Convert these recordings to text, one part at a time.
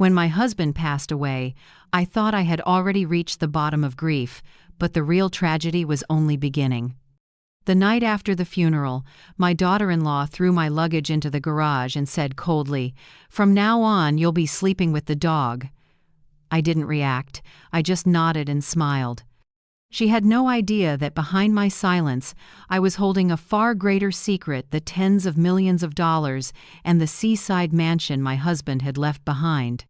When my husband passed away, I thought I had already reached the bottom of grief, but the real tragedy was only beginning. The night after the funeral, my daughter-in-law threw my luggage into the garage and said coldly, "From now on, you'll be sleeping with the dog." I didn't react. I just nodded and smiled. She had no idea that behind my silence, I was holding a far greater secret: the tens of millions of dollars and the seaside mansion my husband had left behind.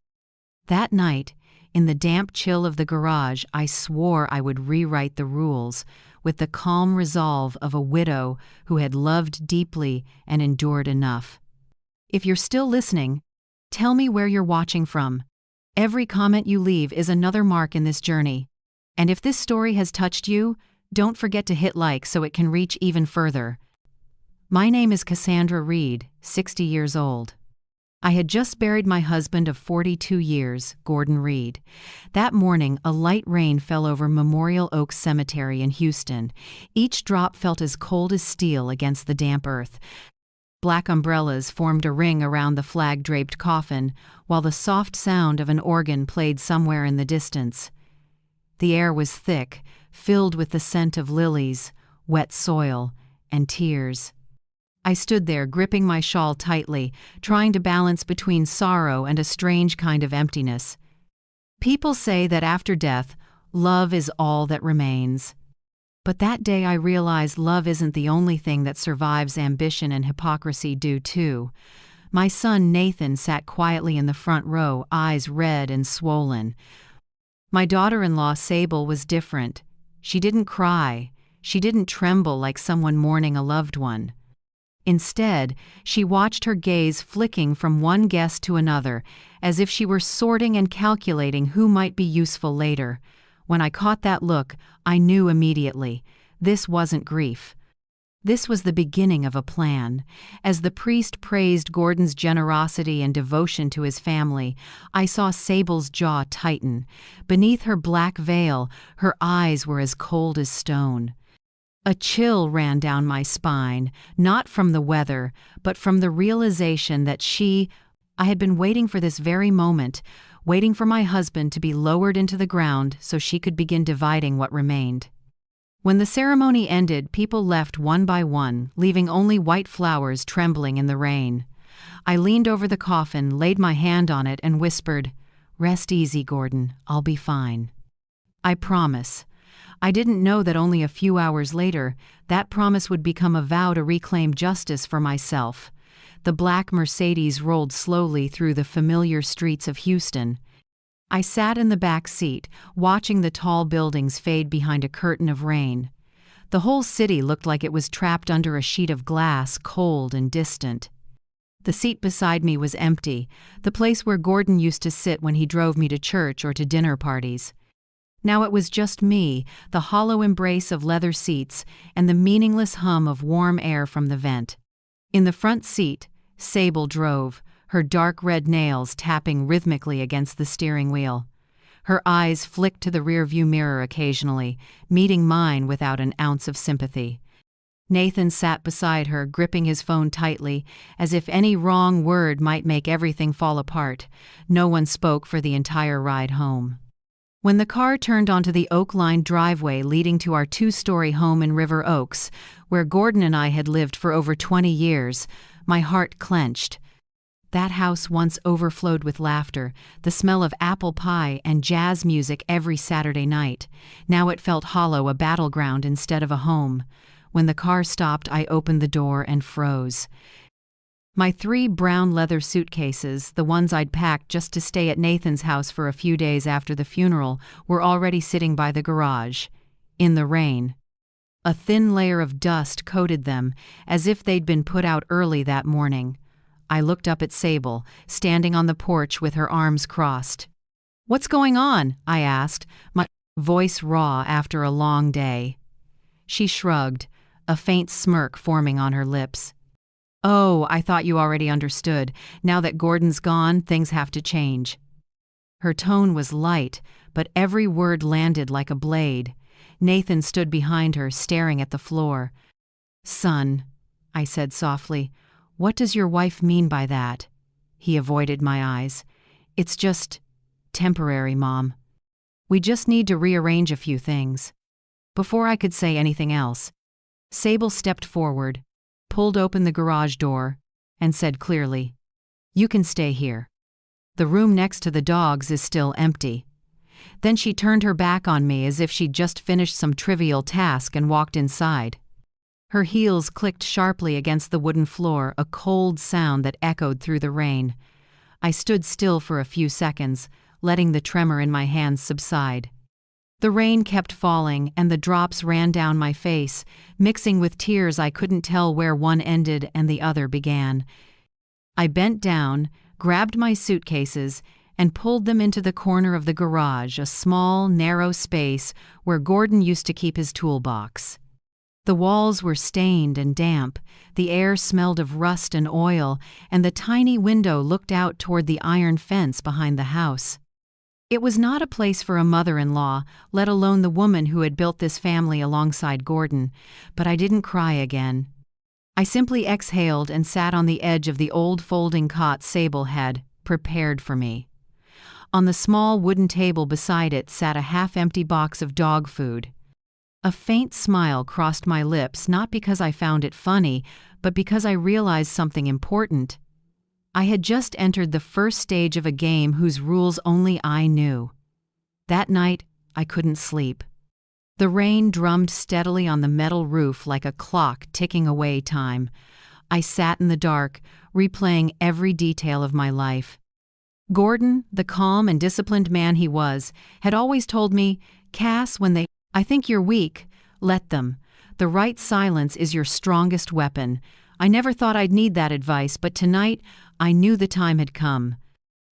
That night, in the damp chill of the garage, I swore I would rewrite the rules, with the calm resolve of a widow who had loved deeply and endured enough. If you're still listening, tell me where you're watching from. Every comment you leave is another mark in this journey. And if this story has touched you, don't forget to hit like so it can reach even further. My name is Cassandra Reed, 60 years old. I had just buried my husband of 42 years, Gordon Reed. That morning, a light rain fell over Memorial Oaks Cemetery in Houston. Each drop felt as cold as steel against the damp earth. Black umbrellas formed a ring around the flag-draped coffin, while the soft sound of an organ played somewhere in the distance. The air was thick, filled with the scent of lilies, wet soil, and tears. I stood there, gripping my shawl tightly, trying to balance between sorrow and a strange kind of emptiness. People say that after death, love is all that remains. But that day I realized love isn't the only thing that survives ambition and hypocrisy do too. My son Nathan sat quietly in the front row, eyes red and swollen. My daughter-in-law Sable was different. She didn't cry. She didn't tremble like someone mourning a loved one. Instead, she watched her gaze flicking from one guest to another, as if she were sorting and calculating who might be useful later. When I caught that look, I knew immediately. This wasn't grief. This was the beginning of a plan. As the priest praised Gordon's generosity and devotion to his family, I saw Sable's jaw tighten. Beneath her black veil, her eyes were as cold as stone. A chill ran down my spine, not from the weather, but from the realization that I had been waiting for this very moment, waiting for my husband to be lowered into the ground so she could begin dividing what remained. When the ceremony ended, people left one by one, leaving only white flowers trembling in the rain. I leaned over the coffin, laid my hand on it, and whispered, "Rest easy, Gordon. I'll be fine. I promise." I didn't know that only a few hours later, that promise would become a vow to reclaim justice for myself. The black Mercedes rolled slowly through the familiar streets of Houston. I sat in the back seat, watching the tall buildings fade behind a curtain of rain. The whole city looked like it was trapped under a sheet of glass, cold and distant. The seat beside me was empty, the place where Gordon used to sit when he drove me to church or to dinner parties. Now it was just me, the hollow embrace of leather seats, and the meaningless hum of warm air from the vent. In the front seat, Sable drove, her dark red nails tapping rhythmically against the steering wheel. Her eyes flicked to the rearview mirror occasionally, meeting mine without an ounce of sympathy. Nathan sat beside her, gripping his phone tightly, as if any wrong word might make everything fall apart. No one spoke for the entire ride home. When the car turned onto the oak-lined driveway leading to our two-story home in River Oaks, where Gordon and I had lived for over 20 years, my heart clenched. That house once overflowed with laughter, the smell of apple pie and jazz music every Saturday night. Now it felt hollow, a battleground instead of a home. When the car stopped, I opened the door and froze. My 3 brown leather suitcases, the ones I'd packed just to stay at Nathan's house for a few days after the funeral, were already sitting by the garage, in the rain. A thin layer of dust coated them, as if they'd been put out early that morning. I looked up at Sable, standing on the porch with her arms crossed. "What's going on?" I asked, my voice raw after a long day. She shrugged, a faint smirk forming on her lips. "Oh, I thought you already understood. Now that Gordon's gone, things have to change." Her tone was light, but every word landed like a blade. Nathan stood behind her, staring at the floor. "Son," I said softly, "what does your wife mean by that?" He avoided my eyes. It's just temporary, Mom. We just need to rearrange a few things. Before I could say anything else, Sable stepped forward, pulled open the garage door, and said clearly, "You can stay here. The room next to the dogs is still empty." Then she turned her back on me as if she'd just finished some trivial task and walked inside. Her heels clicked sharply against the wooden floor, a cold sound that echoed through the rain. I stood still for a few seconds, letting the tremor in my hands subside. The rain kept falling, and the drops ran down my face, mixing with tears I couldn't tell where one ended and the other began. I bent down, grabbed my suitcases, and pulled them into the corner of the garage, a small, narrow space where Gordon used to keep his toolbox. The walls were stained and damp, the air smelled of rust and oil, and the tiny window looked out toward the iron fence behind the house. It was not a place for a mother-in-law, let alone the woman who had built this family alongside Gordon, but I didn't cry again. I simply exhaled and sat on the edge of the old folding cot Sable had prepared for me. On the small wooden table beside it sat a half-empty box of dog food. A faint smile crossed my lips, not because I found it funny, but because I realized something important. I had just entered the first stage of a game whose rules only I knew. That night, I couldn't sleep. The rain drummed steadily on the metal roof like a clock ticking away time. I sat in the dark, replaying every detail of my life. Gordon, the calm and disciplined man he was, had always told me, "Cass, I think you're weak. Let them. The right silence is your strongest weapon." I never thought I'd need that advice, but tonight I knew the time had come.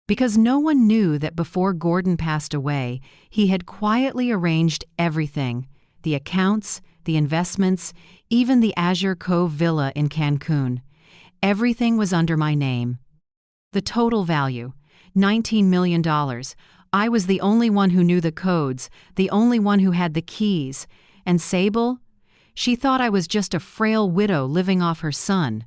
Because no one knew that before Gordon passed away, he had quietly arranged everything: the accounts, the investments, even the Azure Cove villa in Cancun. Everything was under my name. The total value, $19 million. I was the only one who knew the codes, the only one who had the keys. And Sable? She thought I was just a frail widow living off her son.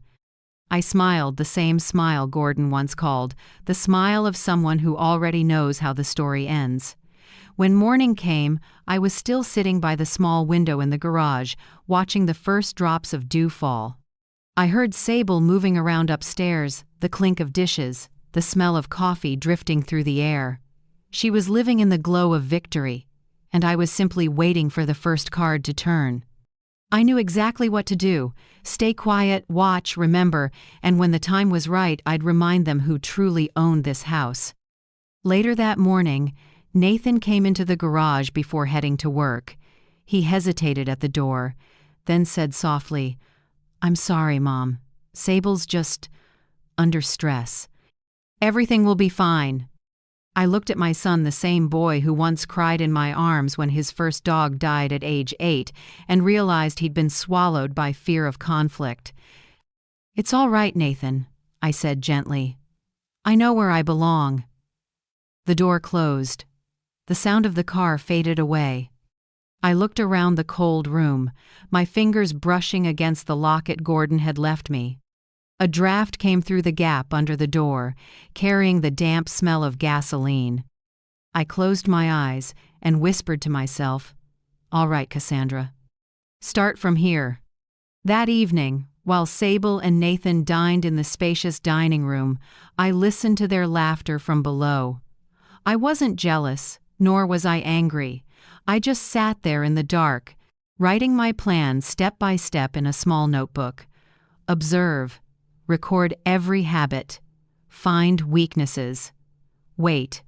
I smiled the same smile Gordon once called, the smile of someone who already knows how the story ends. When morning came, I was still sitting by the small window in the garage, watching the first drops of dew fall. I heard Sable moving around upstairs, the clink of dishes, the smell of coffee drifting through the air. She was living in the glow of victory, and I was simply waiting for the first card to turn. I knew exactly what to do: stay quiet, watch, remember, and when the time was right, I'd remind them who truly owned this house. Later that morning, Nathan came into the garage before heading to work. He hesitated at the door, then said softly, "I'm sorry, Mom. Sable's just under stress. Everything will be fine." I looked at my son, the same boy who once cried in my arms when his first dog died at age 8, and realized he'd been swallowed by fear of conflict. "It's all right, Nathan," I said gently. "I know where I belong." The door closed. The sound of the car faded away. I looked around the cold room, my fingers brushing against the locket Gordon had left me. A draft came through the gap under the door, carrying the damp smell of gasoline. I closed my eyes and whispered to myself, "All right, Cassandra. Start from here." That evening, while Sable and Nathan dined in the spacious dining room, I listened to their laughter from below. I wasn't jealous, nor was I angry. I just sat there in the dark, writing my plan step by step in a small notebook. Observe. Record every habit. Find weaknesses. Wait,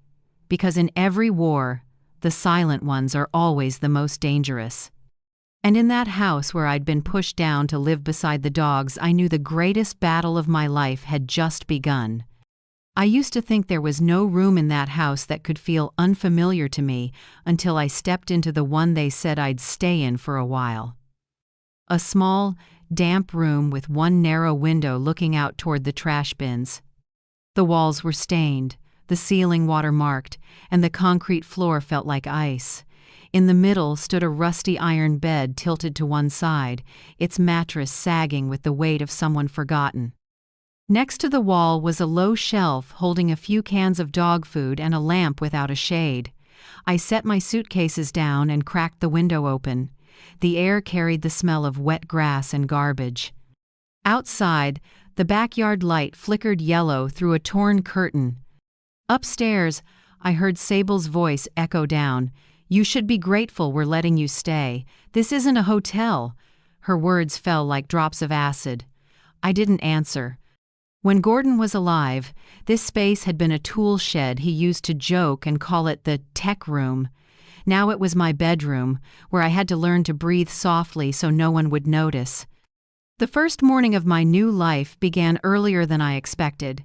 because in every war, the silent ones are always the most dangerous. And in that house where I'd been pushed down to live beside the dogs, I knew the greatest battle of my life had just begun. I used to think there was no room in that house that could feel unfamiliar to me until I stepped into the one they said I'd stay in for a while. A small, damp room with one narrow window looking out toward the trash bins. The walls were stained, the ceiling water-marked, and the concrete floor felt like ice. In the middle stood a rusty iron bed tilted to one side, its mattress sagging with the weight of someone forgotten. Next to the wall was a low shelf holding a few cans of dog food and a lamp without a shade. I set my suitcases down and cracked the window open. The air carried the smell of wet grass and garbage. Outside, the backyard light flickered yellow through a torn curtain. Upstairs, I heard Sable's voice echo down, "You should be grateful we're letting you stay. This isn't a hotel." Her words fell like drops of acid. I didn't answer. When Gordon was alive, this space had been a tool shed he used to joke and call it the tech room. Now it was my bedroom, where I had to learn to breathe softly so no one would notice. The first morning of my new life began earlier than I expected.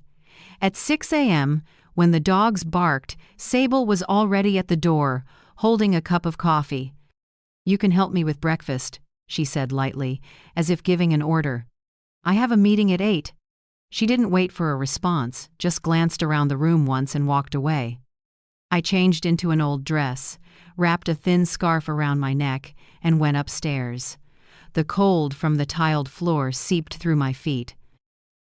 At 6 a.m., when the dogs barked, Sable was already at the door, holding a cup of coffee. "You can help me with breakfast," she said lightly, as if giving an order. "I have a meeting at 8. She didn't wait for a response, just glanced around the room once and walked away. I changed into an old dress, wrapped a thin scarf around my neck, and went upstairs. The cold from the tiled floor seeped through my feet.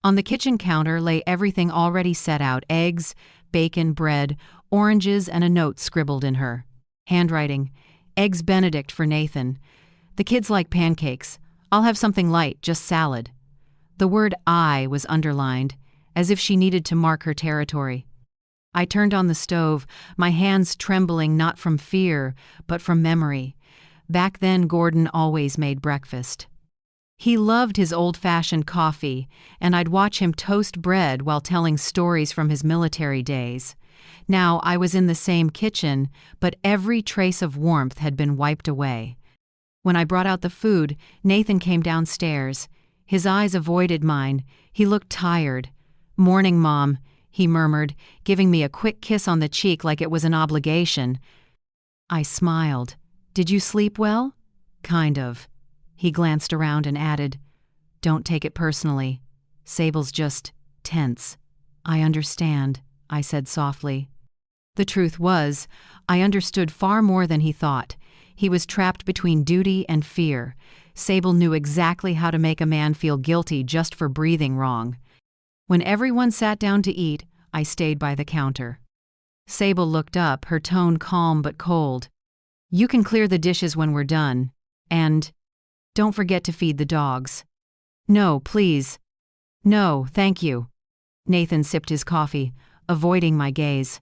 On the kitchen counter lay everything already set out: eggs, bacon, bread, oranges, and a note scribbled in her handwriting. "Eggs Benedict for Nathan. The kids like pancakes. I'll have something light, just salad." The word "I" was underlined, as if she needed to mark her territory. I turned on the stove, my hands trembling not from fear, but from memory. Back then, Gordon always made breakfast. He loved his old-fashioned coffee, and I'd watch him toast bread while telling stories from his military days. Now I was in the same kitchen, but every trace of warmth had been wiped away. When I brought out the food, Nathan came downstairs. His eyes avoided mine. He looked tired. "Morning, Mom," he murmured, giving me a quick kiss on the cheek like it was an obligation. I smiled. "Did you sleep well?" "Kind of." He glanced around and added, "Don't take it personally. Sable's just tense." "I understand," I said softly. The truth was, I understood far more than he thought. He was trapped between duty and fear. Sable knew exactly how to make a man feel guilty just for breathing wrong. When everyone sat down to eat, I stayed by the counter. Sable looked up, her tone calm but cold. "You can clear the dishes when we're done. And don't forget to feed the dogs." "No, please." "No, thank you." Nathan sipped his coffee, avoiding my gaze.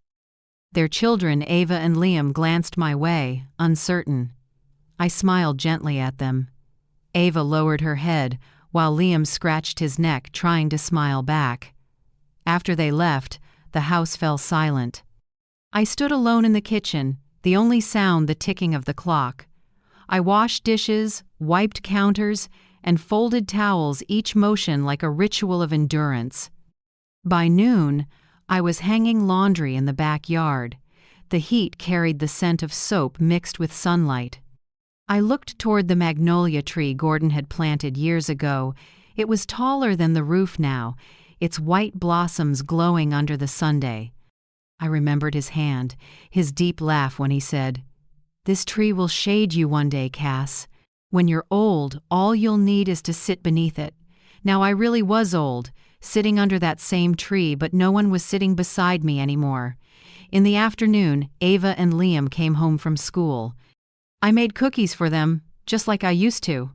Their children, Ava and Liam, glanced my way, uncertain. I smiled gently at them. Ava lowered her head, while Liam scratched his neck, trying to smile back. After they left, the house fell silent. I stood alone in the kitchen, the only sound the ticking of the clock. I washed dishes, wiped counters, and folded towels, each motion like a ritual of endurance. By noon, I was hanging laundry in the backyard. The heat carried the scent of soap mixed with sunlight. I looked toward the magnolia tree Gordon had planted years ago. It was taller than the roof now, its white blossoms glowing under the sunday. I remembered his hand, his deep laugh when he said, "This tree will shade you one day, Cass. When you're old, all you'll need is to sit beneath it." Now I really was old, sitting under that same tree, but no one was sitting beside me anymore. In the afternoon, Ava and Liam came home from school. I made cookies for them, just like I used to.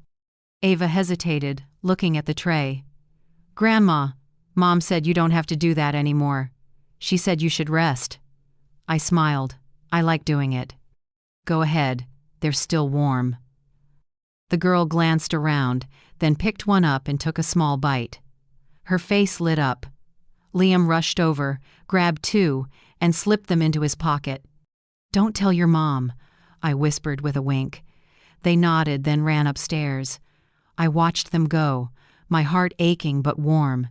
Ava hesitated, looking at the tray. "Grandma, Mom said you don't have to do that anymore. She said you should rest." I smiled. I like doing it. "Go ahead, they're still warm." The girl glanced around, then picked one up and took a small bite. Her face lit up. Liam rushed over, grabbed two, and slipped them into his pocket. "Don't tell your mom," I whispered with a wink. They nodded, then ran upstairs. I watched them go, my heart aching but warm.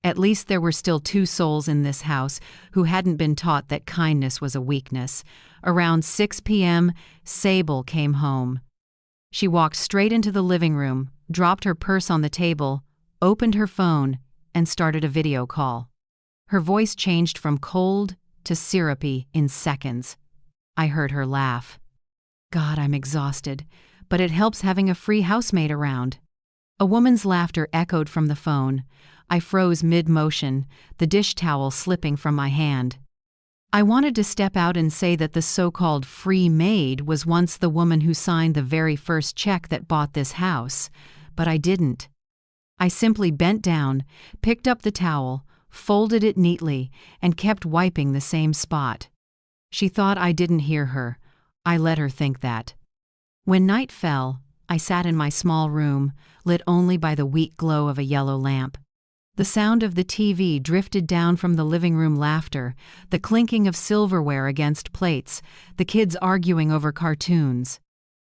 At least there were still two souls in this house who hadn't been taught that kindness was a weakness. Around 6 p.m., Sable came home. She walked straight into the living room, dropped her purse on the table, opened her phone, and started a video call. Her voice changed from cold to syrupy in seconds. I heard her laugh. "God, I'm exhausted, but it helps having a free housemate around." A woman's laughter echoed from the phone. I froze mid-motion, the dish towel slipping from my hand. I wanted to step out and say that the so-called free maid was once the woman who signed the very first check that bought this house, but I didn't. I simply bent down, picked up the towel, folded it neatly, and kept wiping the same spot. She thought I didn't hear her. I let her think that. When night fell, I sat in my small room, lit only by the weak glow of a yellow lamp. The sound of the TV drifted down from the living room laughter, the clinking of silverware against plates, the kids arguing over cartoons.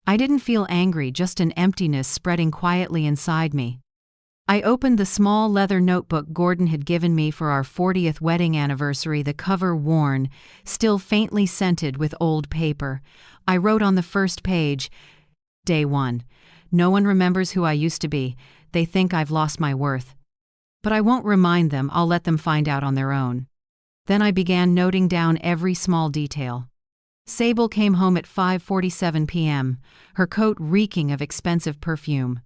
I didn't feel angry, just an emptiness spreading quietly inside me. I opened the small leather notebook Gordon had given me for our 40th wedding anniversary, the cover worn, still faintly scented with old paper. I wrote on the first page, Day 1. No one remembers who I used to be. They think I've lost my worth. But I won't remind them, I'll let them find out on their own. Then I began noting down every small detail. Sable came home at 5:47 p.m., her coat reeking of expensive perfume.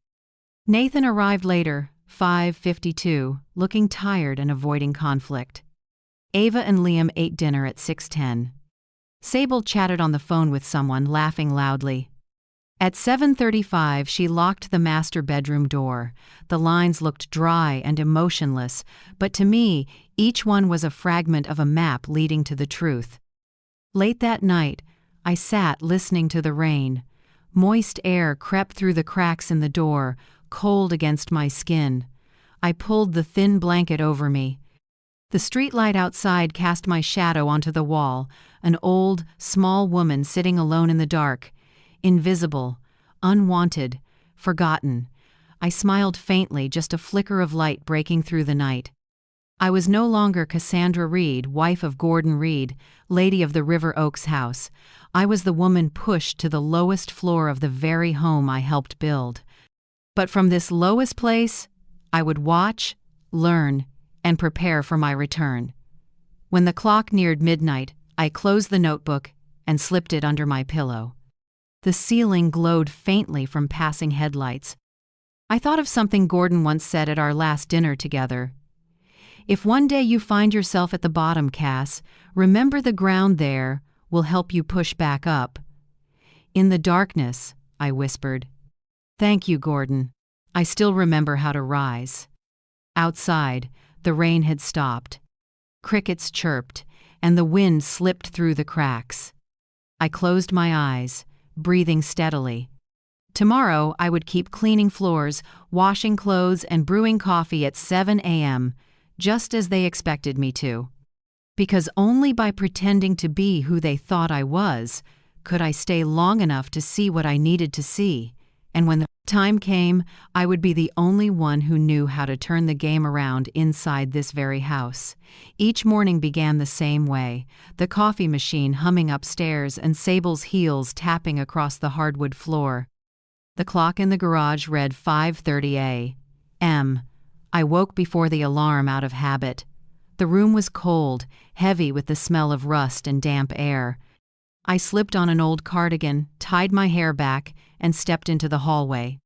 Nathan arrived later, 5:52, looking tired and avoiding conflict. Ava and Liam ate dinner at 6:10. Sable chatted on the phone with someone, laughing loudly. At 7:35, she locked the master bedroom door. The lines looked dry and emotionless, but to me, each one was a fragment of a map leading to the truth. Late that night, I sat listening to the rain. Moist air crept through the cracks in the door, cold against my skin. I pulled the thin blanket over me. The streetlight outside cast my shadow onto the wall, an old, small woman sitting alone in the dark. Invisible, unwanted, forgotten. I smiled faintly, just a flicker of light breaking through the night. I was no longer Cassandra Reed, wife of Gordon Reed, lady of the River Oaks house. I was the woman pushed to the lowest floor of the very home I helped build. But from this lowest place, I would watch, learn, and prepare for my return. When the clock neared midnight, I closed the notebook and slipped it under my pillow. The ceiling glowed faintly from passing headlights. I thought of something Gordon once said at our last dinner together. If one day you find yourself at the bottom, Cass, remember the ground there will help you push back up. In the darkness, I whispered. Thank you, Gordon. I still remember how to rise. Outside, the rain had stopped. Crickets chirped, and the wind slipped through the cracks. I closed my eyes, breathing steadily. Tomorrow, I would keep cleaning floors, washing clothes, and brewing coffee at 7 a.m., just as they expected me to. Because only by pretending to be who they thought I was, could I stay long enough to see what I needed to see. And when the time came, I would be the only one who knew how to turn the game around inside this very house. Each morning began the same way, the coffee machine humming upstairs and Sable's heels tapping across the hardwood floor. The clock in the garage read 5:30 a.m. I woke before the alarm out of habit. The room was cold, heavy with the smell of rust and damp air. I slipped on an old cardigan, tied my hair back, and stepped into the hallway.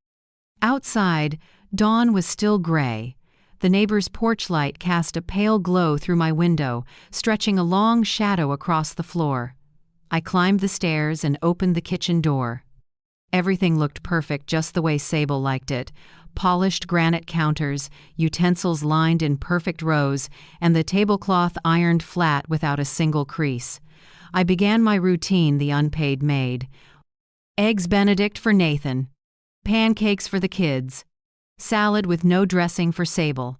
Outside, dawn was still gray. The neighbor's porch light cast a pale glow through my window, stretching a long shadow across the floor. I climbed the stairs and opened the kitchen door. Everything looked perfect, just the way Sable liked it. Polished granite counters, utensils lined in perfect rows, and the tablecloth ironed flat without a single crease. I began my routine, the unpaid maid. Eggs Benedict for Nathan. Pancakes for the kids. Salad with no dressing for Sable.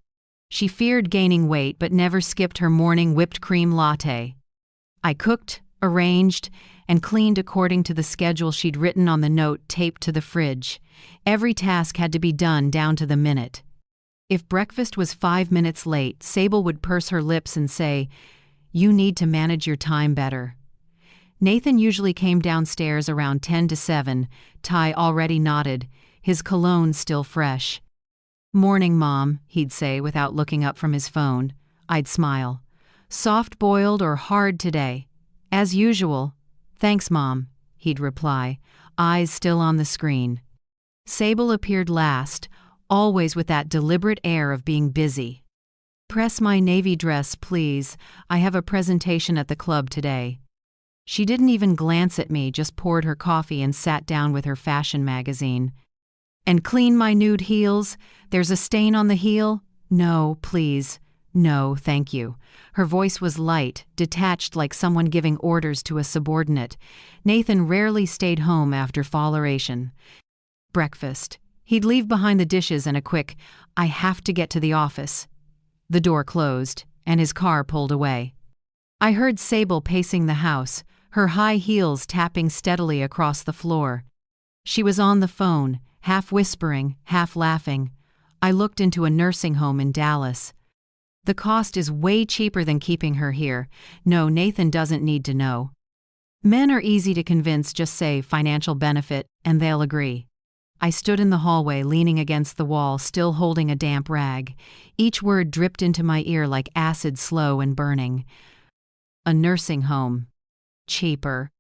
She feared gaining weight but never skipped her morning whipped cream latte. I cooked, arranged, and cleaned according to the schedule she'd written on the note taped to the fridge. Every task had to be done down to the minute. If breakfast was 5 minutes late, Sable would purse her lips and say, "You need to manage your time better." Nathan usually came downstairs around 10 to 7, Ty already nodded, his cologne still fresh. "Morning, Mom," he'd say without looking up from his phone. I'd smile. "Soft-boiled or hard today?" "As usual." "Thanks, Mom," he'd reply, eyes still on the screen. Sable appeared last, always with that deliberate air of being busy. "Press my navy dress, please. I have a presentation at the club today." She didn't even glance at me, just poured her coffee and sat down with her fashion magazine. "And clean my nude heels? There's a stain on the heel?" "No, please. No, thank you." Her voice was light, detached, like someone giving orders to a subordinate. Nathan rarely stayed home after fall oration. Breakfast. He'd leave behind the dishes and a quick, "I have to get to the office." The door closed, and his car pulled away. I heard Sable pacing the house, her high heels tapping steadily across the floor. She was on the phone, half whispering, half laughing. I looked into a nursing home in Dallas. "The cost is way cheaper than keeping her here. No, Nathan doesn't need to know." Men are easy to convince, just say financial benefit, and they'll agree. I stood in the hallway, leaning against the wall, still holding a damp rag. Each word dripped into my ear like acid, slow and burning. A nursing home. Cheaper.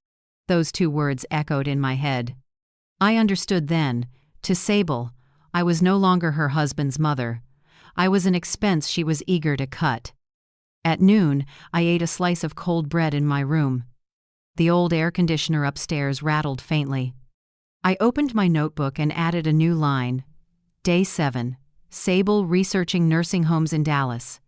Those two words echoed in my head. I understood then. To Sable, I was no longer her husband's mother. I was an expense she was eager to cut. At noon, I ate a slice of cold bread in my room. The old air conditioner upstairs rattled faintly. I opened my notebook and added a new line. Day 7. Sable researching nursing homes in Dallas.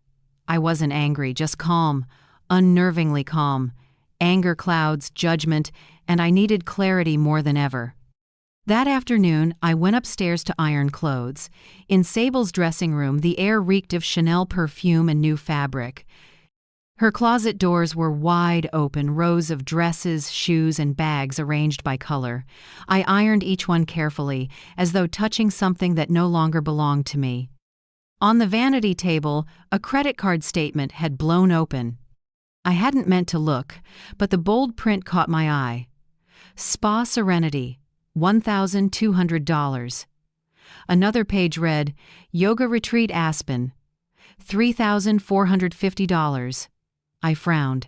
I wasn't angry, just calm, unnervingly calm. Anger clouds, judgment, and I needed clarity more than ever. That afternoon, I went upstairs to iron clothes. In Sable's dressing room, the air reeked of Chanel perfume and new fabric. Her closet doors were wide open, rows of dresses, shoes, and bags arranged by color. I ironed each one carefully, as though touching something that no longer belonged to me. On the vanity table, a credit card statement had blown open. I hadn't meant to look, but the bold print caught my eye. Spa Serenity, $1,200. Another page read, Yoga Retreat Aspen, $3,450. I frowned.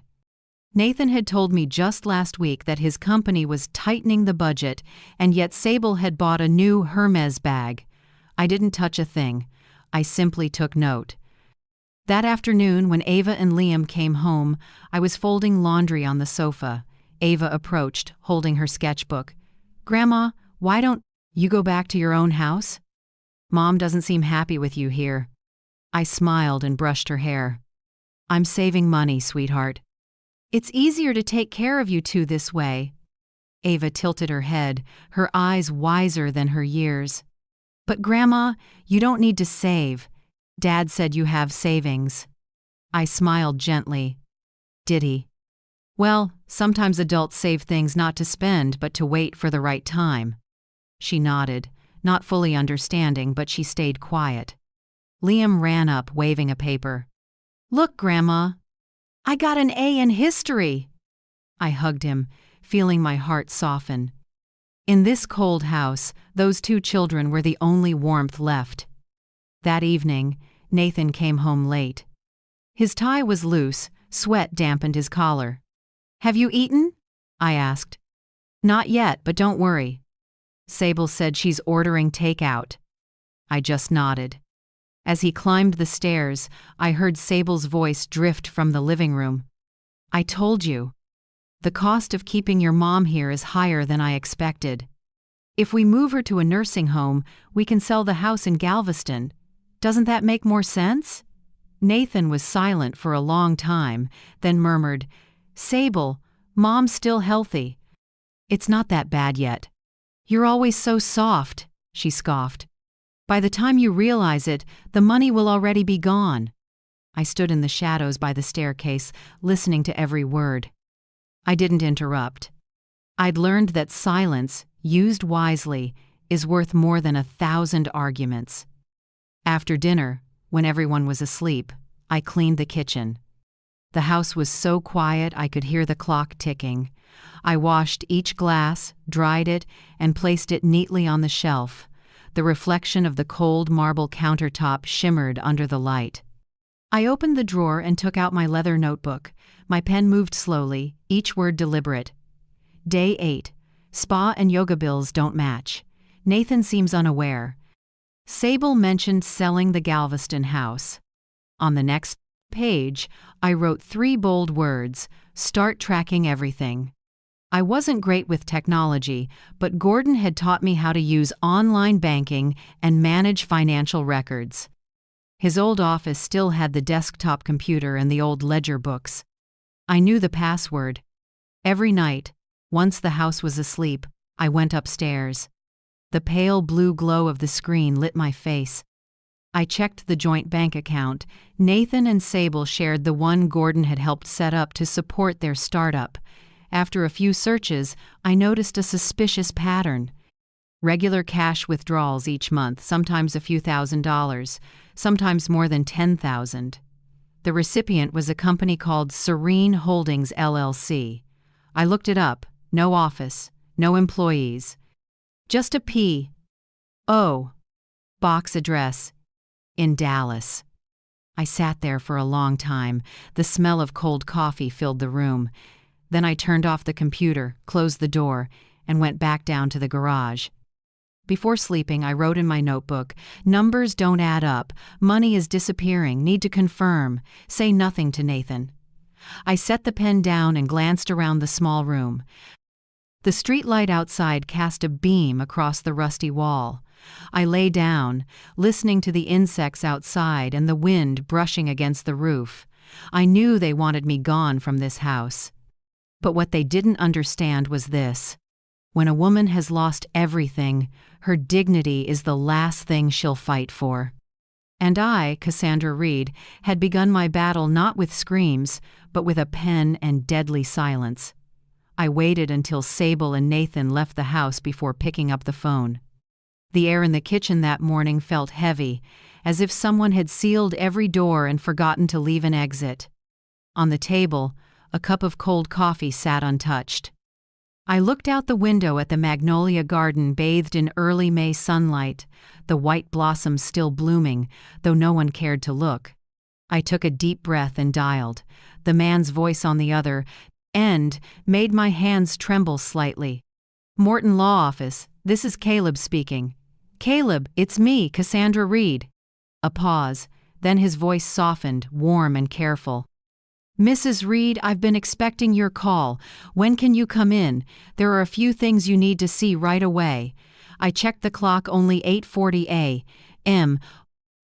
Nathan had told me just last week that his company was tightening the budget, and yet Sable had bought a new Hermes bag. I didn't touch a thing. I simply took note. That afternoon, when Ava and Liam came home, I was folding laundry on the sofa. Ava approached, holding her sketchbook. "Grandma, why don't you go back to your own house? Mom doesn't seem happy with you here." I smiled and brushed her hair. "I'm saving money, sweetheart. It's easier to take care of you two this way." Ava tilted her head, her eyes wiser than her years. "But Grandma, you don't need to save. Dad said you have savings." I smiled gently. "Did he?" "Well, sometimes adults save things not to spend but to wait for the right time." She nodded, not fully understanding, but she stayed quiet. Liam ran up, waving a paper. "Look, Grandma, I got an A in history." I hugged him, feeling my heart soften. In this cold house, those two children were the only warmth left. That evening, Nathan came home late. His tie was loose, sweat dampened his collar. "Have you eaten?" I asked. "Not yet, but don't worry." Sable said she's ordering takeout. I just nodded. As he climbed the stairs, I heard Sable's voice drift from the living room. "I told you. The cost of keeping your mom here is higher than I expected. If we move her to a nursing home, we can sell the house in Galveston. Doesn't that make more sense?" Nathan was silent for a long time, then murmured, "Sable, Mom's still healthy. It's not that bad yet." "You're always so soft," she scoffed. "By the time you realize it, the money will already be gone." I stood in the shadows by the staircase, listening to every word. I didn't interrupt. I'd learned that silence, used wisely, is worth more than 1,000 arguments. After dinner, when everyone was asleep, I cleaned the kitchen. The house was so quiet I could hear the clock ticking. I washed each glass, dried it, and placed it neatly on the shelf. The reflection of the cold marble countertop shimmered under the light. I opened the drawer and took out my leather notebook. My pen moved slowly, each word deliberate. Day 8. Spa and yoga bills don't match. Nathan seems unaware. Sable mentioned selling the Galveston house. On the next page, I wrote 3 bold words: start tracking everything. I wasn't great with technology, but Gordon had taught me how to use online banking and manage financial records. His old office still had the desktop computer and the old ledger books. I knew the password. Every night, once the house was asleep, I went upstairs. The pale blue glow of the screen lit my face. I checked the joint bank account. Nathan and Sable shared the one Gordon had helped set up to support their startup. After a few searches, I noticed a suspicious pattern. Regular cash withdrawals each month, sometimes a few $1,000s, sometimes more than $10,000. The recipient was a company called Serene Holdings LLC. I looked it up. No office, no employees. Just a P.O. box address in Dallas. I sat there for a long time. The smell of cold coffee filled the room. Then I turned off the computer, closed the door, and went back down to the garage. Before sleeping, I wrote in my notebook, "Numbers don't add up. Money is disappearing. Need to confirm. Say nothing to Nathan." I set the pen down and glanced around the small room. The streetlight outside cast a beam across the rusty wall. I lay down, listening to the insects outside and the wind brushing against the roof. I knew they wanted me gone from this house. But what they didn't understand was this: when a woman has lost everything, her dignity is the last thing she'll fight for. And I, Cassandra Reed, had begun my battle not with screams, but with a pen and deadly silence. I waited until Sable and Nathan left the house before picking up the phone. The air in the kitchen that morning felt heavy, as if someone had sealed every door and forgotten to leave an exit. On the table, a cup of cold coffee sat untouched. I looked out the window at the magnolia garden bathed in early May sunlight, the white blossoms still blooming, though no one cared to look. I took a deep breath and dialed. The man's voice on the other end made my hands tremble slightly. "Morton Law Office, this is Caleb speaking." "Caleb, it's me, Cassandra Reed." A pause, then his voice softened, warm and careful. "Mrs. Reed, I've been expecting your call. When can you come in? There are a few things you need to see right away." I checked the clock, only 8:40 a.m.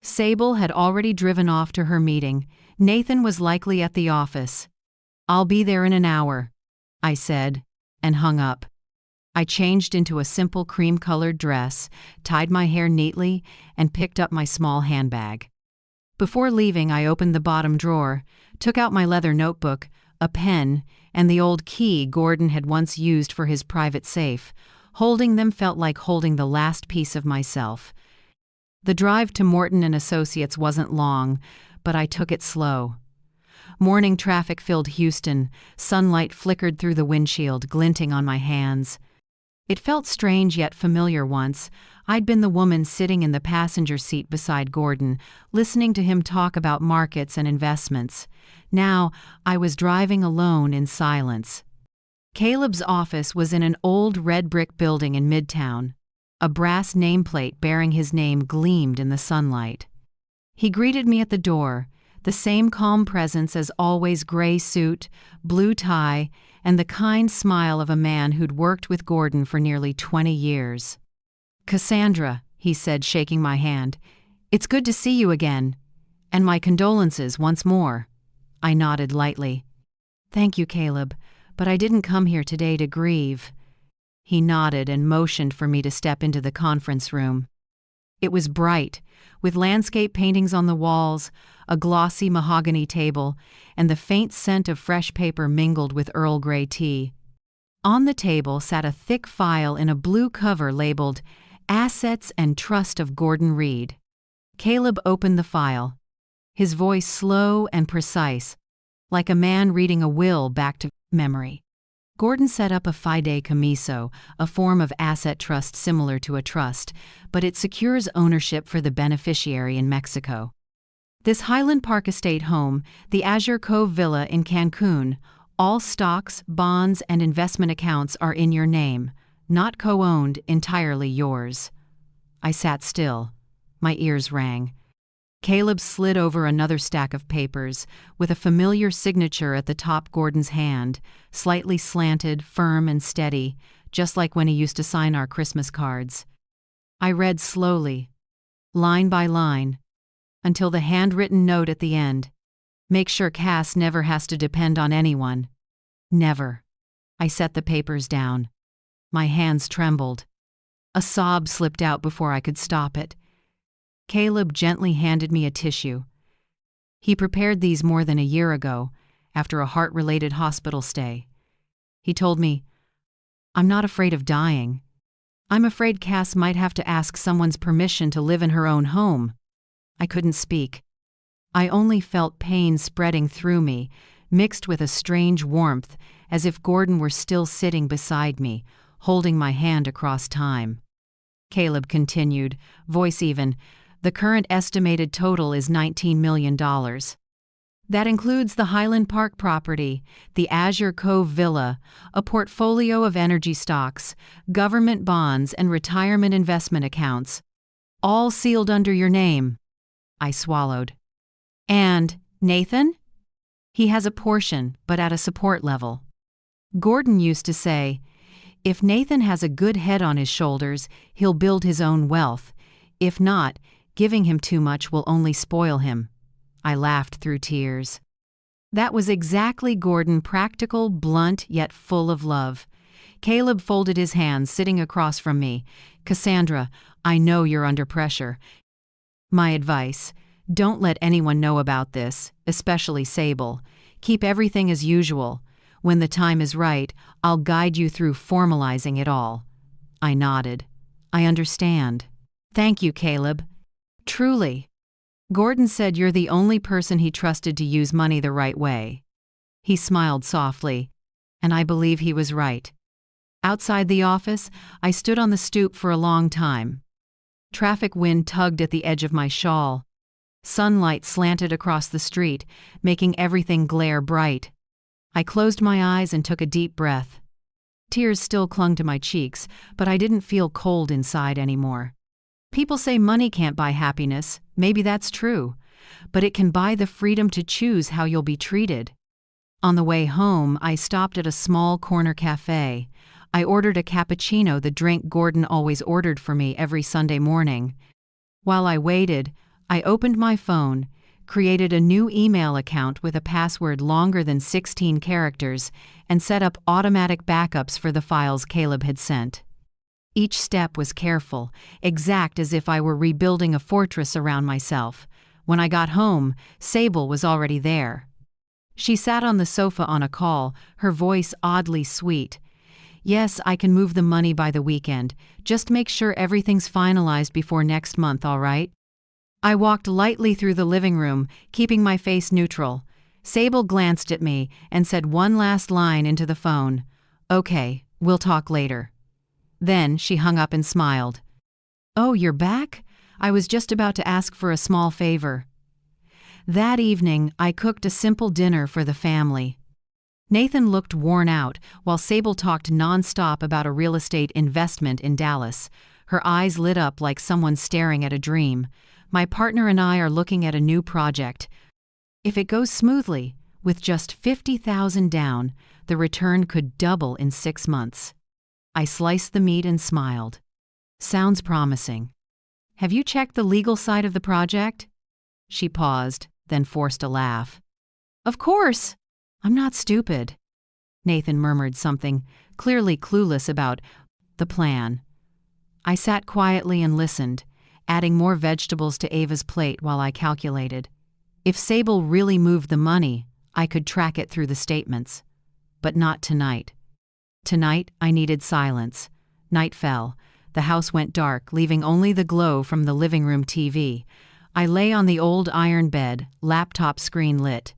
Sable had already driven off to her meeting. Nathan was likely at the office. "I'll be there in an hour," I said, and hung up. I changed into a simple cream-colored dress, tied my hair neatly, and picked up my small handbag. Before leaving, I opened the bottom drawer, took out my leather notebook, a pen, and the old key Gordon had once used for his private safe. Holding them felt like holding the last piece of myself. The drive to Morton and Associates wasn't long, but I took it slow. Morning traffic filled Houston. Sunlight flickered through the windshield, glinting on my hands. It felt strange yet familiar once. I'd been the woman sitting in the passenger seat beside Gordon, listening to him talk about markets and investments. Now, I was driving alone in silence. Caleb's office was in an old red brick building in Midtown. A brass nameplate bearing his name gleamed in the sunlight. He greeted me at the door, the same calm presence as always: gray suit, blue tie, and the kind smile of a man who'd worked with Gordon for nearly 20 years. "Cassandra," he said, shaking my hand, "it's good to see you again. And my condolences once more." I nodded lightly. "Thank you, Caleb, but I didn't come here today to grieve." He nodded and motioned for me to step into the conference room. It was bright, with landscape paintings on the walls, a glossy mahogany table, and the faint scent of fresh paper mingled with Earl Grey tea. On the table sat a thick file in a blue cover labeled "Assets and Trust of Gordon Reed." Caleb opened the file, his voice slow and precise, like a man reading a will back to memory. Gordon set up a fideicomiso, a form of asset trust similar to a trust, but it secures ownership for the beneficiary in Mexico. This Highland Park estate home, the Azure Cove Villa in Cancun, all stocks, bonds, and investment accounts are in your name, not co-owned, entirely yours. I sat still. My ears rang. Caleb slid over another stack of papers, with a familiar signature at the top. Gordon's hand, slightly slanted, firm and steady, just like when he used to sign our Christmas cards. I read slowly, line by line, until the handwritten note at the end. Make sure Cass never has to depend on anyone. Never. I set the papers down. My hands trembled. A sob slipped out before I could stop it. Caleb gently handed me a tissue. He prepared these more than a year ago, after a heart-related hospital stay. He told me, "I'm not afraid of dying. I'm afraid Cass might have to ask someone's permission to live in her own home." I couldn't speak. I only felt pain spreading through me, mixed with a strange warmth, as if Gordon were still sitting beside me, holding my hand across time. Caleb continued, voice even, "The current estimated total is $19 million. That includes the Highland Park property, the Azure Cove Villa, a portfolio of energy stocks, government bonds, and retirement investment accounts, all sealed under your name." I swallowed. "And Nathan?" "He has a portion, but at a support level. Gordon used to say, if Nathan has a good head on his shoulders, he'll build his own wealth. If not, giving him too much will only spoil him." I laughed through tears. That was exactly Gordon, practical, blunt, yet full of love. Caleb folded his hands, sitting across from me. "Cassandra, I know you're under pressure. My advice, don't let anyone know about this, especially Sable. Keep everything as usual. When the time is right, I'll guide you through formalizing it all." I nodded. "I understand. Thank you, Caleb. Truly. Gordon said you're the only person he trusted to use money the right way." He smiled softly, and I believe he was right. Outside the office, I stood on the stoop for a long time. Traffic wind tugged at the edge of my shawl. Sunlight slanted across the street, making everything glare bright. I closed my eyes and took a deep breath. Tears still clung to my cheeks, but I didn't feel cold inside anymore. People say money can't buy happiness. Maybe that's true. But it can buy the freedom to choose how you'll be treated. On the way home, I stopped at a small corner cafe. I ordered a cappuccino, the drink Gordon always ordered for me every Sunday morning. While I waited, I opened my phone, created a new email account with a password longer than 16 characters, and set up automatic backups for the files Caleb had sent. Each step was careful, exact, as if I were rebuilding a fortress around myself. When I got home, Sable was already there. She sat on the sofa on a call, her voice oddly sweet. "Yes, I can move the money by the weekend. Just make sure everything's finalized before next month, all right?" I walked lightly through the living room, keeping my face neutral. Sable glanced at me and said one last line into the phone. "Okay, we'll talk later." Then she hung up and smiled. "Oh, you're back? I was just about to ask for a small favor." That evening, I cooked a simple dinner for the family. Nathan looked worn out, while Sable talked nonstop about a real estate investment in Dallas. Her eyes lit up like someone staring at a dream. My partner and I are looking at a new project. If it goes smoothly, with just $50,000 down, the return could double in 6 months. I sliced the meat and smiled. "Sounds promising. Have you checked the legal side of the project?" She paused, then forced a laugh. "Of course! I'm not stupid." Nathan murmured something, clearly clueless about the plan. I sat quietly and listened, adding more vegetables to Ava's plate while I calculated. If Sable really moved the money, I could track it through the statements. But not tonight. Tonight, I needed silence. Night fell. The house went dark, leaving only the glow from the living room TV. I lay on the old iron bed, laptop screen lit.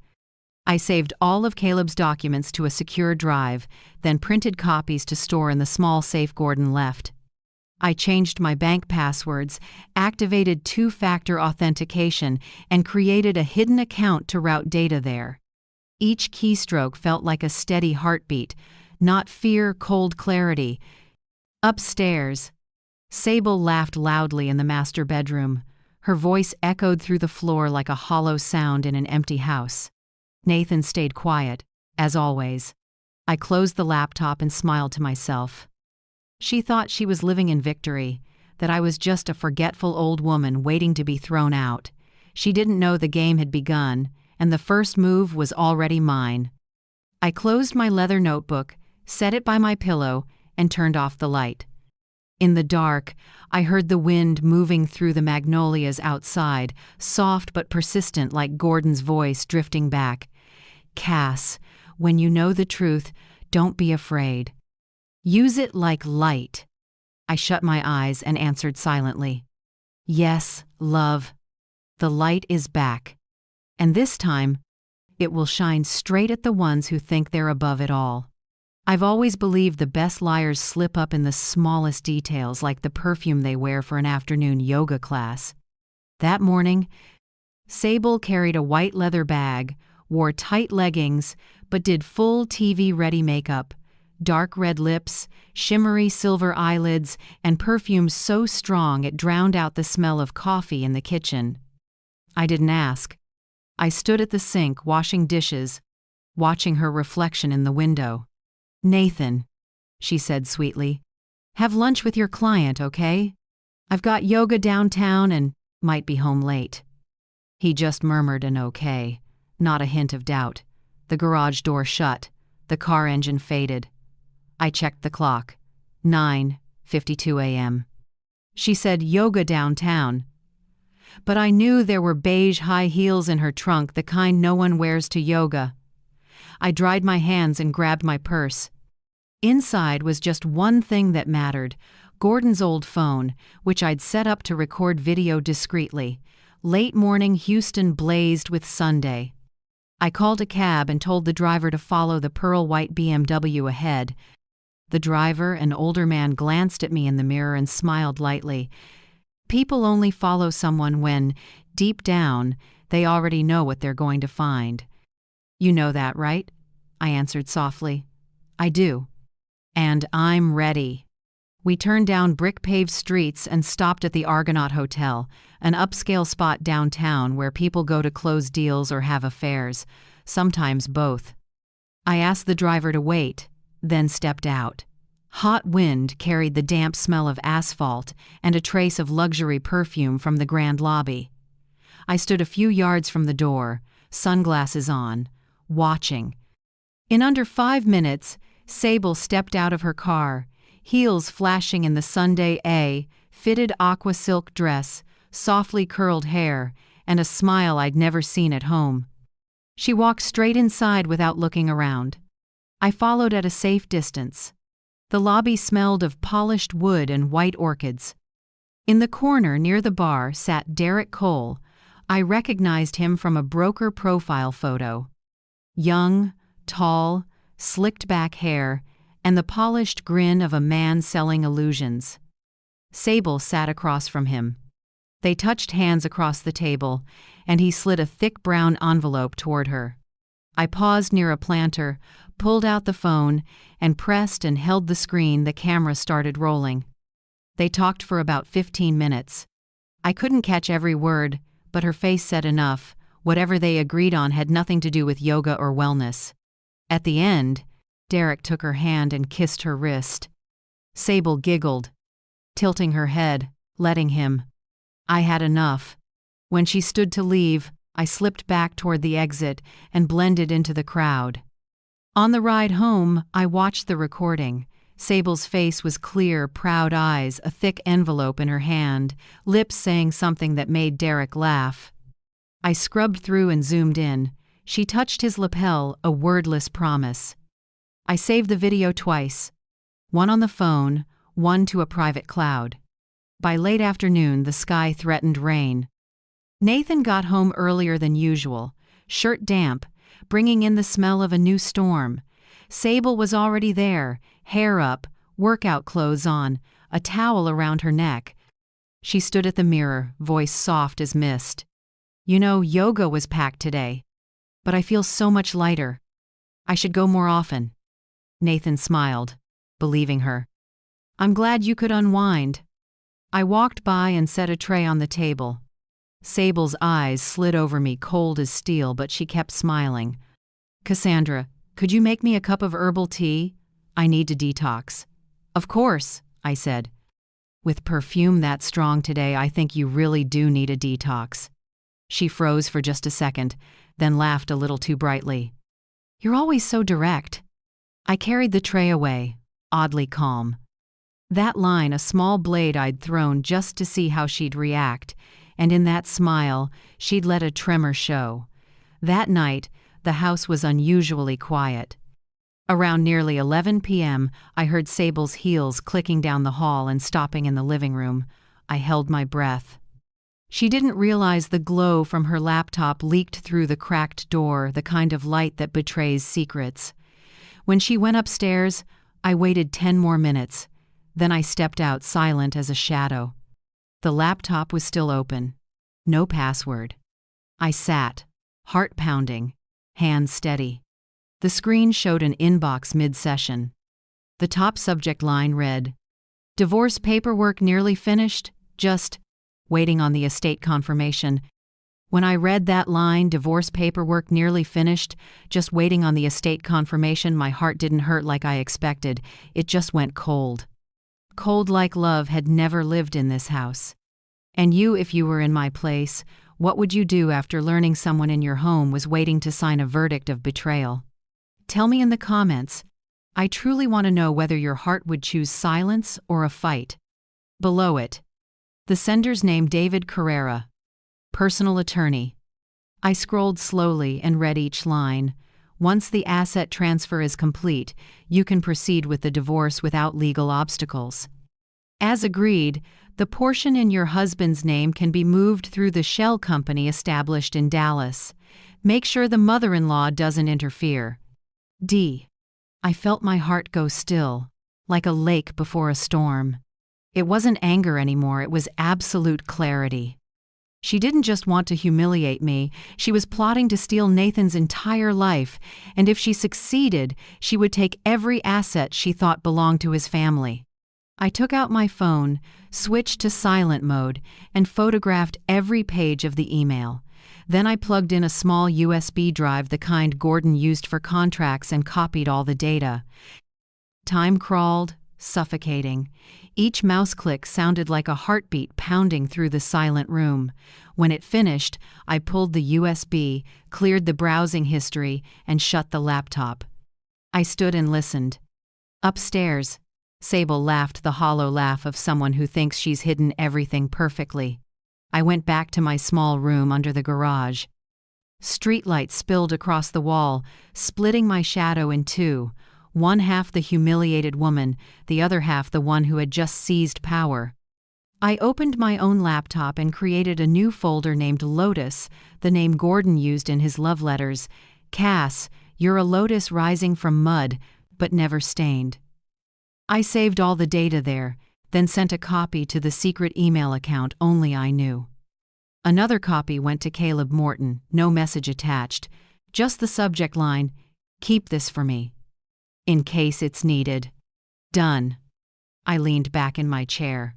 I saved all of Caleb's documents to a secure drive, then printed copies to store in the small safe Gordon left. I changed my bank passwords, activated two-factor authentication, and created a hidden account to route data there. Each keystroke felt like a steady heartbeat, not fear, cold clarity. Upstairs, Sable laughed loudly in the master bedroom. Her voice echoed through the floor like a hollow sound in an empty house. Nathan stayed quiet, as always. I closed the laptop and smiled to myself. She thought she was living in victory, that I was just a forgetful old woman waiting to be thrown out. She didn't know the game had begun, and the first move was already mine. I closed my leather notebook, set it by my pillow, and turned off the light. In the dark, I heard the wind moving through the magnolias outside, soft but persistent like Gordon's voice drifting back. "Cass, when you know the truth, don't be afraid. Use it like light." I shut my eyes and answered silently. "Yes, love. The light is back. And this time, it will shine straight at the ones who think they're above it all." I've always believed the best liars slip up in the smallest details, like the perfume they wear for an afternoon yoga class. That morning, Sable carried a white leather bag, wore tight leggings, but did full TV-ready makeup, dark red lips, shimmery silver eyelids, and perfume so strong it drowned out the smell of coffee in the kitchen. I didn't ask. I stood at the sink washing dishes, watching her reflection in the window. "Nathan," she said sweetly, "have lunch with your client, okay? I've got yoga downtown and might be home late." He just murmured an okay, not a hint of doubt. The garage door shut. The car engine faded. I checked the clock. 9:52 a.m. She said yoga downtown. But I knew there were beige high heels in her trunk, the kind no one wears to yoga. I dried my hands and grabbed my purse. Inside was just one thing that mattered: Gordon's old phone, which I'd set up to record video discreetly. Late morning Houston blazed with Sunday. I called a cab and told the driver to follow the pearl-white BMW ahead. The driver, an older man, glanced at me in the mirror and smiled lightly. People only follow someone when, deep down, they already know what they're going to find. "You know that, right?" I answered softly. "I do. And I'm ready." We turned down brick-paved streets and stopped at the Argonaut Hotel, an upscale spot downtown where people go to close deals or have affairs, sometimes both. I asked the driver to wait, then stepped out. Hot wind carried the damp smell of asphalt and a trace of luxury perfume from the grand lobby. I stood a few yards from the door, sunglasses on, watching. In under 5 minutes, Sable stepped out of her car, heels flashing in the Sunday fitted aqua silk dress, softly curled hair, and a smile I'd never seen at home. She walked straight inside without looking around. I followed at a safe distance. The lobby smelled of polished wood and white orchids. In the corner near the bar sat Derek Cole. I recognized him from a broker profile photo. Young, tall, slicked back hair, and the polished grin of a man selling illusions. Sable sat across from him. They touched hands across the table, and he slid a thick brown envelope toward her. I paused near a planter, pulled out the phone, and pressed and held the screen. The camera started rolling. They talked for about 15 minutes. I couldn't catch every word, but her face said enough. Whatever they agreed on had nothing to do with yoga or wellness. At the end, Derek took her hand and kissed her wrist. Sable giggled, tilting her head, letting him. I had enough. When she stood to leave, I slipped back toward the exit and blended into the crowd. On the ride home, I watched the recording. Sable's face was clear, proud eyes, a thick envelope in her hand, lips saying something that made Derek laugh. I scrubbed through and zoomed in. She touched his lapel, a wordless promise. I saved the video twice, one on the phone, one to a private cloud. By late afternoon, the sky threatened rain. Nathan got home earlier than usual, shirt damp, bringing in the smell of a new storm. Sable was already there, hair up, workout clothes on, a towel around her neck. She stood at the mirror, voice soft as mist. "You know, yoga was packed today. But I feel so much lighter. I should go more often." Nathan smiled, believing her. "I'm glad you could unwind." I walked by and set a tray on the table. Sable's eyes slid over me cold as steel, but she kept smiling. "Cassandra, could you make me a cup of herbal tea? I need to detox." "Of course," I said. "With perfume that strong today, I think you really do need a detox." She froze for just a second, then laughed a little too brightly. "You're always so direct." I carried the tray away, oddly calm. That line, a small blade I'd thrown just to see how she'd react, and in that smile, she'd let a tremor show. That night, the house was unusually quiet. Around nearly 11 p.m., I heard Sable's heels clicking down the hall and stopping in the living room. I held my breath. She didn't realize the glow from her laptop leaked through the cracked door, the kind of light that betrays secrets. When she went upstairs, I waited 10 more minutes. Then I stepped out, silent as a shadow. The laptop was still open. No password. I sat, heart pounding, hands steady. The screen showed an inbox mid-session. The top subject line read, "Divorce paperwork nearly finished, just waiting on the estate confirmation." When I read that line, "Divorce paperwork nearly finished, just waiting on the estate confirmation," my heart didn't hurt like I expected. It just went cold. Cold like love had never lived in this house. And you, if you were in my place, what would you do after learning someone in your home was waiting to sign a verdict of betrayal? Tell me in the comments. I truly want to know whether your heart would choose silence or a fight. Below it, the sender's name, David Carrera, personal attorney. I scrolled slowly and read each line. Once the asset transfer is complete, you can proceed with the divorce without legal obstacles. As agreed, the portion in your husband's name can be moved through the shell company established in Dallas. Make sure the mother-in-law doesn't interfere. D. I felt my heart go still, like a lake before a storm. It wasn't anger anymore, it was absolute clarity. She didn't just want to humiliate me, she was plotting to steal Nathan's entire life, and if she succeeded, she would take every asset she thought belonged to his family. I took out my phone, switched to silent mode, and photographed every page of the email. Then I plugged in a small USB drive, the kind Gordon used for contracts, and copied all the data. Time crawled, suffocating. Each mouse click sounded like a heartbeat pounding through the silent room. When it finished, I pulled the USB, cleared the browsing history, and shut the laptop. I stood and listened. Upstairs, Sable laughed, the hollow laugh of someone who thinks she's hidden everything perfectly. I went back to my small room under the garage. Streetlights spilled across the wall, splitting my shadow in two. One half the humiliated woman, the other half the one who had just seized power. I opened my own laptop and created a new folder named Lotus, the name Gordon used in his love letters. Cass, you're a lotus rising from mud, but never stained. I saved all the data there, then sent a copy to the secret email account only I knew. Another copy went to Caleb Morton, no message attached, just the subject line, "Keep this for me, in case it's needed." Done. I leaned back in my chair.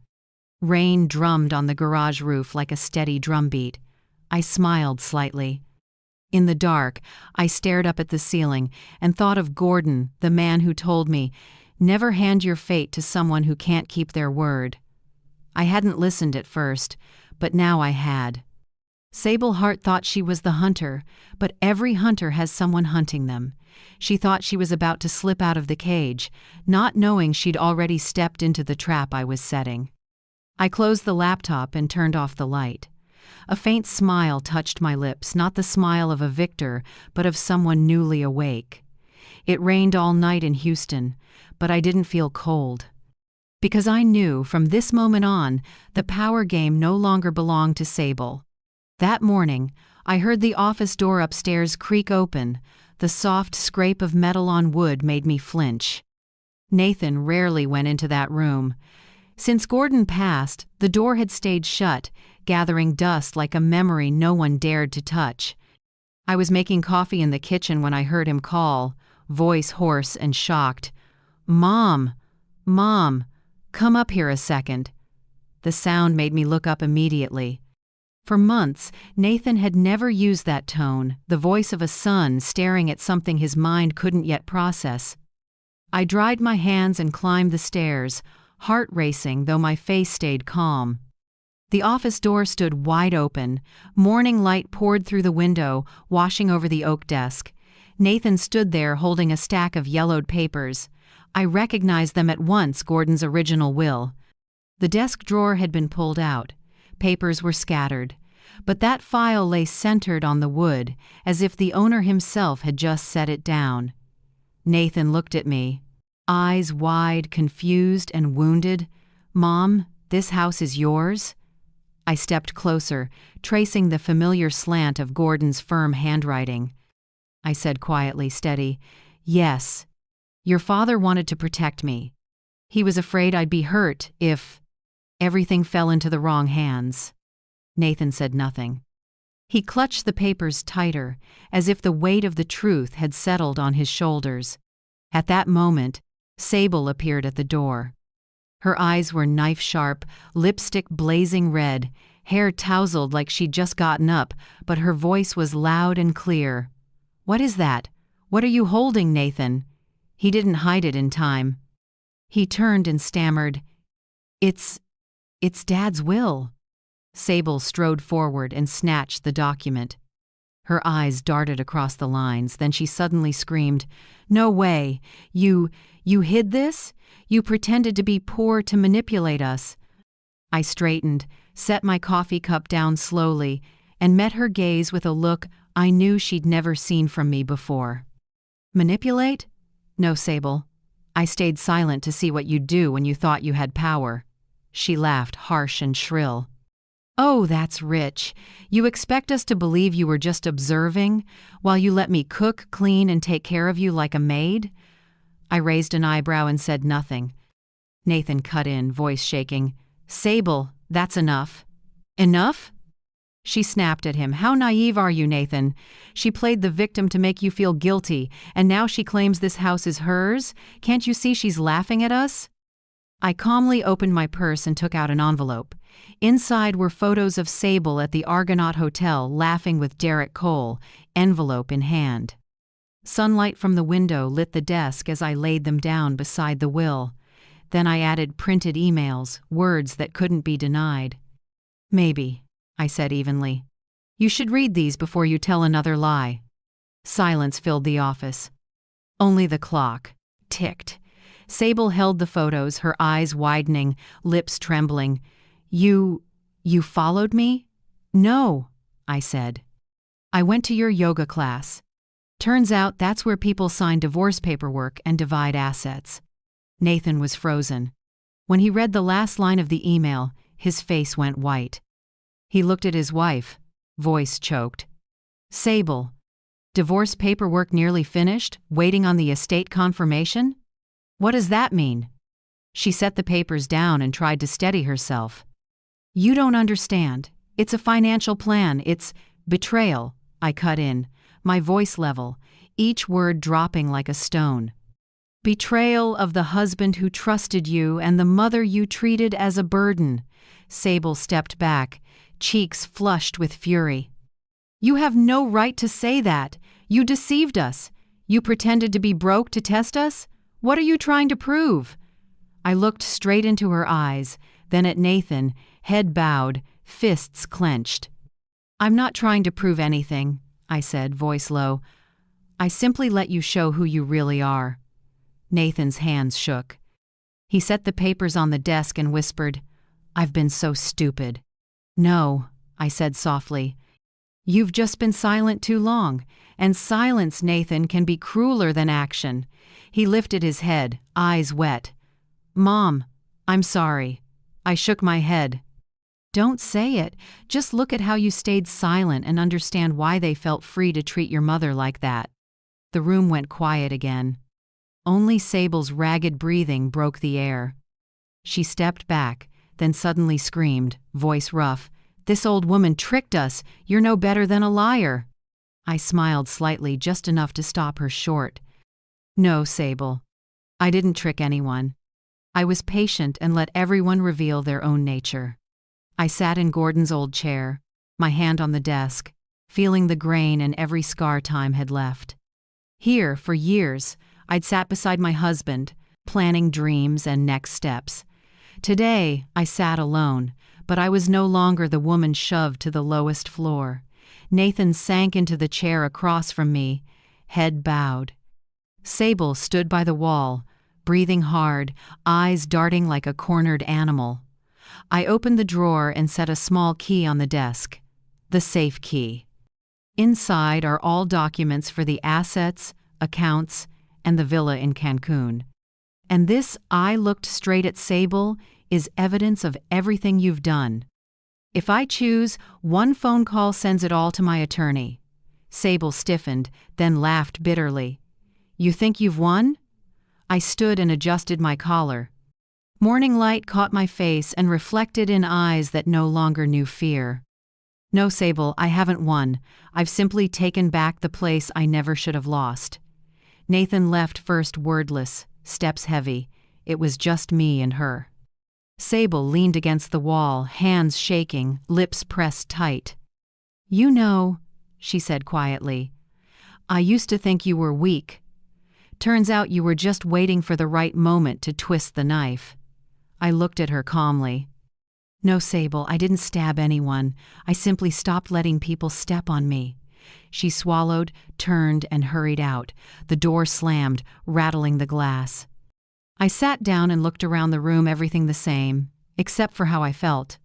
Rain drummed on the garage roof like a steady drumbeat. I smiled slightly. In the dark, I stared up at the ceiling and thought of Gordon, the man who told me, "Never hand your fate to someone who can't keep their word." I hadn't listened at first, but now I had. Sable Hart thought she was the hunter, but every hunter has someone hunting them. She thought she was about to slip out of the cage, not knowing she'd already stepped into the trap I was setting. I closed the laptop and turned off the light. A faint smile touched my lips, not the smile of a victor, but of someone newly awake. It rained all night in Houston, but I didn't feel cold. Because I knew, from this moment on, the power game no longer belonged to Sable. That morning, I heard the office door upstairs creak open. The soft scrape of metal on wood made me flinch. Nathan rarely went into that room. Since Gordon passed, the door had stayed shut, gathering dust like a memory no one dared to touch. I was making coffee in the kitchen when I heard him call, voice hoarse and shocked. "Mom! Mom! Come up here a second." The sound made me look up immediately. For months, Nathan had never used that tone, the voice of a son staring at something his mind couldn't yet process. I dried my hands and climbed the stairs, heart racing though my face stayed calm. The office door stood wide open. Morning light poured through the window, washing over the oak desk. Nathan stood there holding a stack of yellowed papers. I recognized them at once, Gordon's original will. The desk drawer had been pulled out. Papers were scattered. But that file lay centered on the wood, as if the owner himself had just set it down. Nathan looked at me, eyes wide, confused and wounded. "Mom, this house is yours?" I stepped closer, tracing the familiar slant of Gordon's firm handwriting. I said quietly, steady, "Yes. Your father wanted to protect me. He was afraid I'd be hurt if everything fell into the wrong hands." Nathan said nothing. He clutched the papers tighter, as if the weight of the truth had settled on his shoulders. At that moment, Sable appeared at the door. Her eyes were knife-sharp, lipstick blazing red, hair tousled like she'd just gotten up, but her voice was loud and clear. "What is that? What are you holding, Nathan?" He didn't hide it in time. He turned and stammered, It's Dad's will." Sable strode forward and snatched the document. Her eyes darted across the lines, then she suddenly screamed, "No way! You hid this? You pretended to be poor to manipulate us." I straightened, set my coffee cup down slowly, and met her gaze with a look I knew she'd never seen from me before. "Manipulate? No, Sable. I stayed silent to see what you'd do when you thought you had power." She laughed, harsh and shrill. "Oh, that's rich. You expect us to believe you were just observing, while you let me cook, clean, and take care of you like a maid?" I raised an eyebrow and said nothing. Nathan cut in, voice shaking. "Sable, that's enough." "Enough?" She snapped at him. "How naive are you, Nathan? She played the victim to make you feel guilty, and now she claims this house is hers? Can't you see she's laughing at us?" I calmly opened my purse and took out an envelope. Inside were photos of Sable at the Argonaut Hotel laughing with Derek Cole, envelope in hand. Sunlight from the window lit the desk as I laid them down beside the will. Then I added printed emails, words that couldn't be denied. "Maybe," I said evenly. "You should read these before you tell another lie." Silence filled the office. Only the clock ticked. Sable held the photos, her eyes widening, lips trembling. You followed me?" "No," I said. "I went to your yoga class. Turns out that's where people sign divorce paperwork and divide assets." Nathan was frozen. When he read the last line of the email, his face went white. He looked at his wife, voice choked. "Sable, divorce paperwork nearly finished, waiting on the estate confirmation? What does that mean?" She set the papers down and tried to steady herself. "You don't understand. It's a financial plan. It's betrayal," I cut in, my voice level, each word dropping like a stone. "Betrayal of the husband who trusted you and the mother you treated as a burden." Sable stepped back, cheeks flushed with fury. "You have no right to say that. You deceived us. You pretended to be broke to test us? What are you trying to prove?" I looked straight into her eyes, then at Nathan, head bowed, fists clenched. "I'm not trying to prove anything," I said, voice low. "I simply let you show who you really are." Nathan's hands shook. He set the papers on the desk and whispered, "I've been so stupid." "No," I said softly. "You've just been silent too long, and silence, Nathan, can be crueler than action." He lifted his head, eyes wet. "Mom, I'm sorry." I shook my head. "Don't say it. Just look at how you stayed silent and understand why they felt free to treat your mother like that." The room went quiet again. Only Sable's ragged breathing broke the air. She stepped back, then suddenly screamed, voice rough, "This old woman tricked us. You're no better than a liar." I smiled slightly, just enough to stop her short. "No, Sable. I didn't trick anyone. I was patient and let everyone reveal their own nature." I sat in Gordon's old chair. my hand on the desk, feeling the grain and every scar time had left. Here, for years, I'd sat beside my husband, planning dreams and next steps. Today, I sat alone, but I was no longer the woman shoved to the lowest floor. Nathan sank into the chair across from me, head bowed. Sable stood by the wall, breathing hard, eyes darting like a cornered animal. I opened the drawer and set a small key on the desk. The safe key. Inside are all documents for the assets, accounts, and the villa in Cancun. And this, I looked straight at Sable, is evidence of everything you've done. If I choose, one phone call sends it all to my attorney. Sable stiffened, then laughed bitterly. You think you've won? I stood and adjusted my collar. Morning light caught my face and reflected in eyes that no longer knew fear. No, Sable, I haven't won. I've simply taken back the place I never should have lost. Nathan left first wordless, steps heavy. It was just me and her. Sable leaned against the wall, hands shaking, lips pressed tight. You know, she said quietly, I used to think you were weak. Turns out you were just waiting for the right moment to twist the knife. I looked at her calmly. No, Sable, I didn't stab anyone. I simply stopped letting people step on me. She swallowed, turned, and hurried out. The door slammed, rattling the glass. I sat down and looked around the room, everything the same, except for how I felt.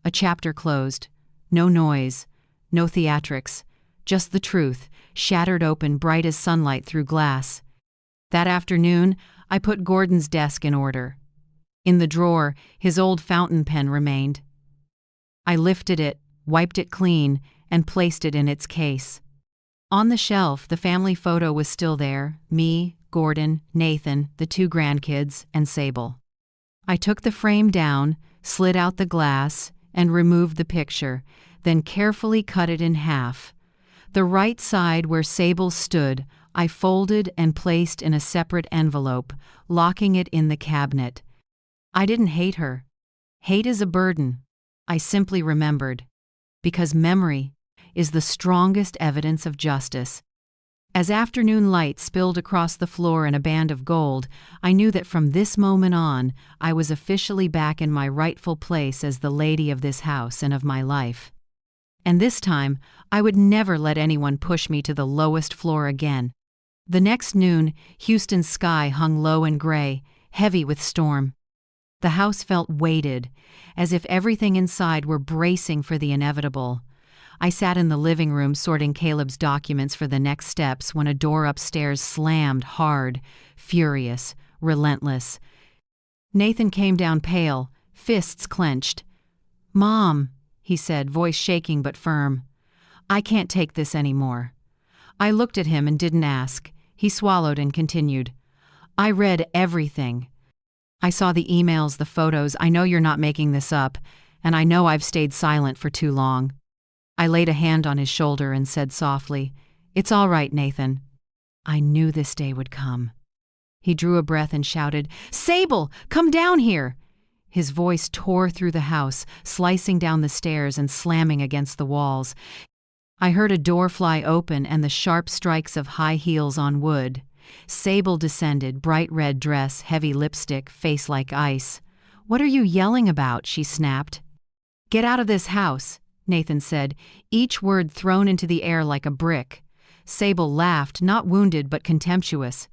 A chapter closed. No noise, no theatrics, just the truth, shattered open bright as sunlight through glass. That afternoon, I put Gordon's desk in order. In the drawer, his old fountain pen remained. I lifted it, wiped it clean, and placed it in its case. On the shelf, the family photo was still there, me, Gordon, Nathan, the 2 grandkids, and Sable. I took the frame down, slid out the glass, and removed the picture, then carefully cut it in half. The right side where Sable stood, I folded and placed in a separate envelope, locking it in the cabinet. I didn't hate her. Hate is a burden. I simply remembered. Because memory is the strongest evidence of justice. As afternoon light spilled across the floor in a band of gold, I knew that from this moment on, I was officially back in my rightful place as the lady of this house and of my life. And this time, I would never let anyone push me to the lowest floor again. The next noon, Houston's sky hung low and gray, heavy with storm. The house felt weighted, as if everything inside were bracing for the inevitable. I sat in the living room sorting Caleb's documents for the next steps when a door upstairs slammed hard, furious, relentless. Nathan came down pale, fists clenched. "Mom," he said, voice shaking but firm. "I can't take this anymore." I looked at him and didn't ask. He swallowed and continued. "I read everything. I saw the emails, the photos. I know you're not making this up, and I know I've stayed silent for too long." I laid a hand on his shoulder and said softly, "It's all right, Nathan." I knew this day would come. He drew a breath and shouted, "Sable, come down here!" His voice tore through the house, slicing down the stairs and slamming against the walls. I heard a door fly open and the sharp strikes of high heels on wood. Sable descended, bright red dress, heavy lipstick, face like ice. "What are you yelling about?" she snapped. "Get out of this house," Nathan said, each word thrown into the air like a brick. Sable laughed, not wounded but contemptuous.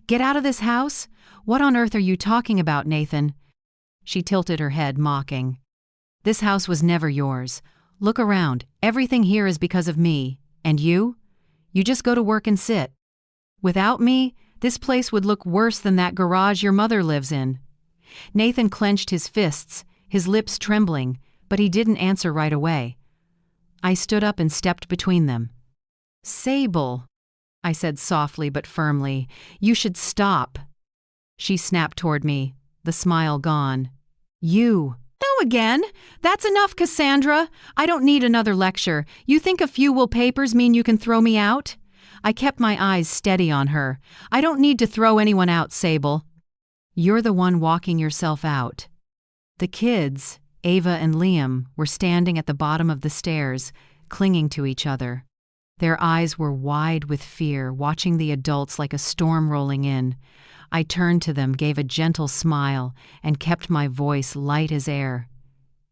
"Get out of this house? What on earth are you talking about, Nathan?" She tilted her head, mocking. "This house was never yours. Look around. Everything here is because of me. And you? You just go to work and sit. Without me, this place would look worse than that garage your mother lives in." Nathan clenched his fists, his lips trembling, but he didn't answer right away. I stood up and stepped between them. "Sable," I said softly but firmly, "you should stop." She snapped toward me, the smile gone. "You." "No again. That's enough, Cassandra. I don't need another lecture. You think a few wool papers mean you can throw me out?" I kept my eyes steady on her. "I don't need to throw anyone out, Sable." "You're the one walking yourself out. The kids," Ava and Liam, were standing at the bottom of the stairs, clinging to each other. Their eyes were wide with fear, watching the adults like a storm rolling in. I turned to them, gave a gentle smile, and kept my voice light as air.